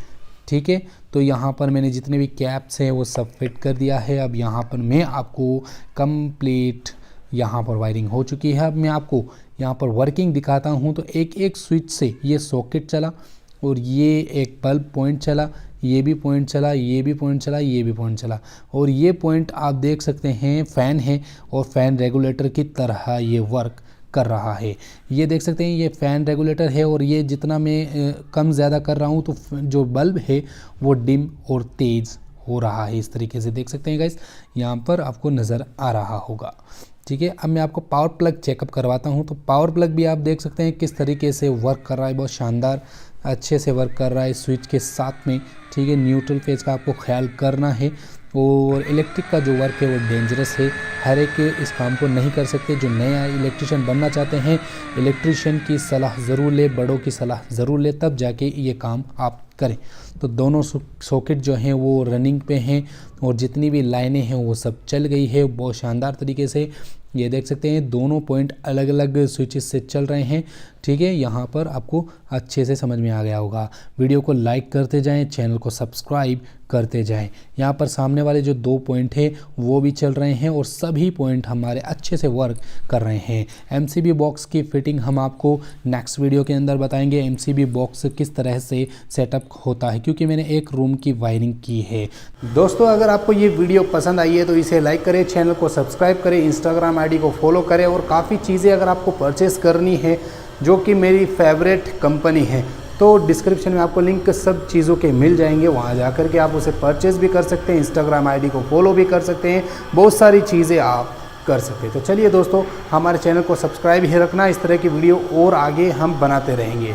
Speaker 2: ठीक है, तो यहाँ पर मैंने जितने भी कैप्स हैं वो सब फिट कर दिया है। अब यहाँ पर मैं आपको कंप्लीट यहाँ पर वायरिंग हो चुकी है। अब मैं आपको यहाँ पर वर्किंग दिखाता हूँ। तो एक एक स्विच से ये सॉकेट चला और ये एक बल्ब पॉइंट चला, ये भी पॉइंट चला, ये भी पॉइंट चला, ये भी पॉइंट चला, और ये पॉइंट आप देख सकते हैं फ़ैन है और फ़ैन रेगुलेटर की तरह ये वर्क कर रहा है। ये देख सकते हैं ये फ़ैन रेगुलेटर है, और ये जितना मैं कम ज़्यादा कर रहा हूँ तो जो बल्ब है वो डिम और तेज़ हो रहा है। इस तरीके से देख सकते हैं गाइस, यहाँ पर आपको नज़र आ रहा होगा। ठीक है, अब मैं आपको पावर प्लग चेकअप करवाता हूँ। तो पावर प्लग भी आप देख सकते हैं किस तरीके से वर्क कर रहा है, बहुत शानदार अच्छे से वर्क कर रहा है स्विच के साथ में। ठीक है, न्यूट्रल फेज का आपको ख्याल करना है, और इलेक्ट्रिक का जो वर्क है वो डेंजरस है, हर एक इस काम को नहीं कर सकते। जो नया इलेक्ट्रिशियन बनना चाहते हैं, इलेक्ट्रिशियन की सलाह ज़रूर ले, बड़ों की सलाह ज़रूर ले, तब जाके ये काम आप करें। तो दोनों सॉकेट जो हैं वो रनिंग पे हैं, और जितनी भी लाइनें हैं वो सब चल गई है बहुत शानदार तरीके से। ये देख सकते हैं दोनों पॉइंट अलग अलग स्विचेस से चल रहे हैं। ठीक है, यहाँ पर आपको अच्छे से समझ में आ गया होगा। वीडियो को लाइक करते जाएं, चैनल को सब्सक्राइब करते जाएं। यहाँ पर सामने वाले जो 2 पॉइंट हैं वो भी चल रहे हैं, और सभी पॉइंट हमारे अच्छे से वर्क कर रहे हैं। एमसीबी बॉक्स की फिटिंग हम आपको नेक्स्ट वीडियो के अंदर बताएंगे, एमसीबी बॉक्स किस तरह से सेटअप होता है, क्योंकि मैंने एक रूम की वायरिंग की है।
Speaker 1: दोस्तों, अगर आपको ये वीडियो पसंद आई है तो इसे लाइक करें, चैनल को सब्सक्राइब करें, इंस्टाग्राम आईडी को फॉलो करें, और काफ़ी चीज़ें अगर आपको परचेस करनी है जो कि मेरी फेवरेट कंपनी है, तो डिस्क्रिप्शन में आपको लिंक सब चीज़ों के मिल जाएंगे, वहाँ जाकर के आप उसे परचेस भी कर सकते हैं, इंस्टाग्राम आईडी को फॉलो भी कर सकते हैं, बहुत सारी चीज़ें आप कर सकते हैं। तो चलिए दोस्तों, हमारे चैनल को सब्सक्राइब ही रखना, इस तरह की वीडियो और आगे हम बनाते रहेंगे।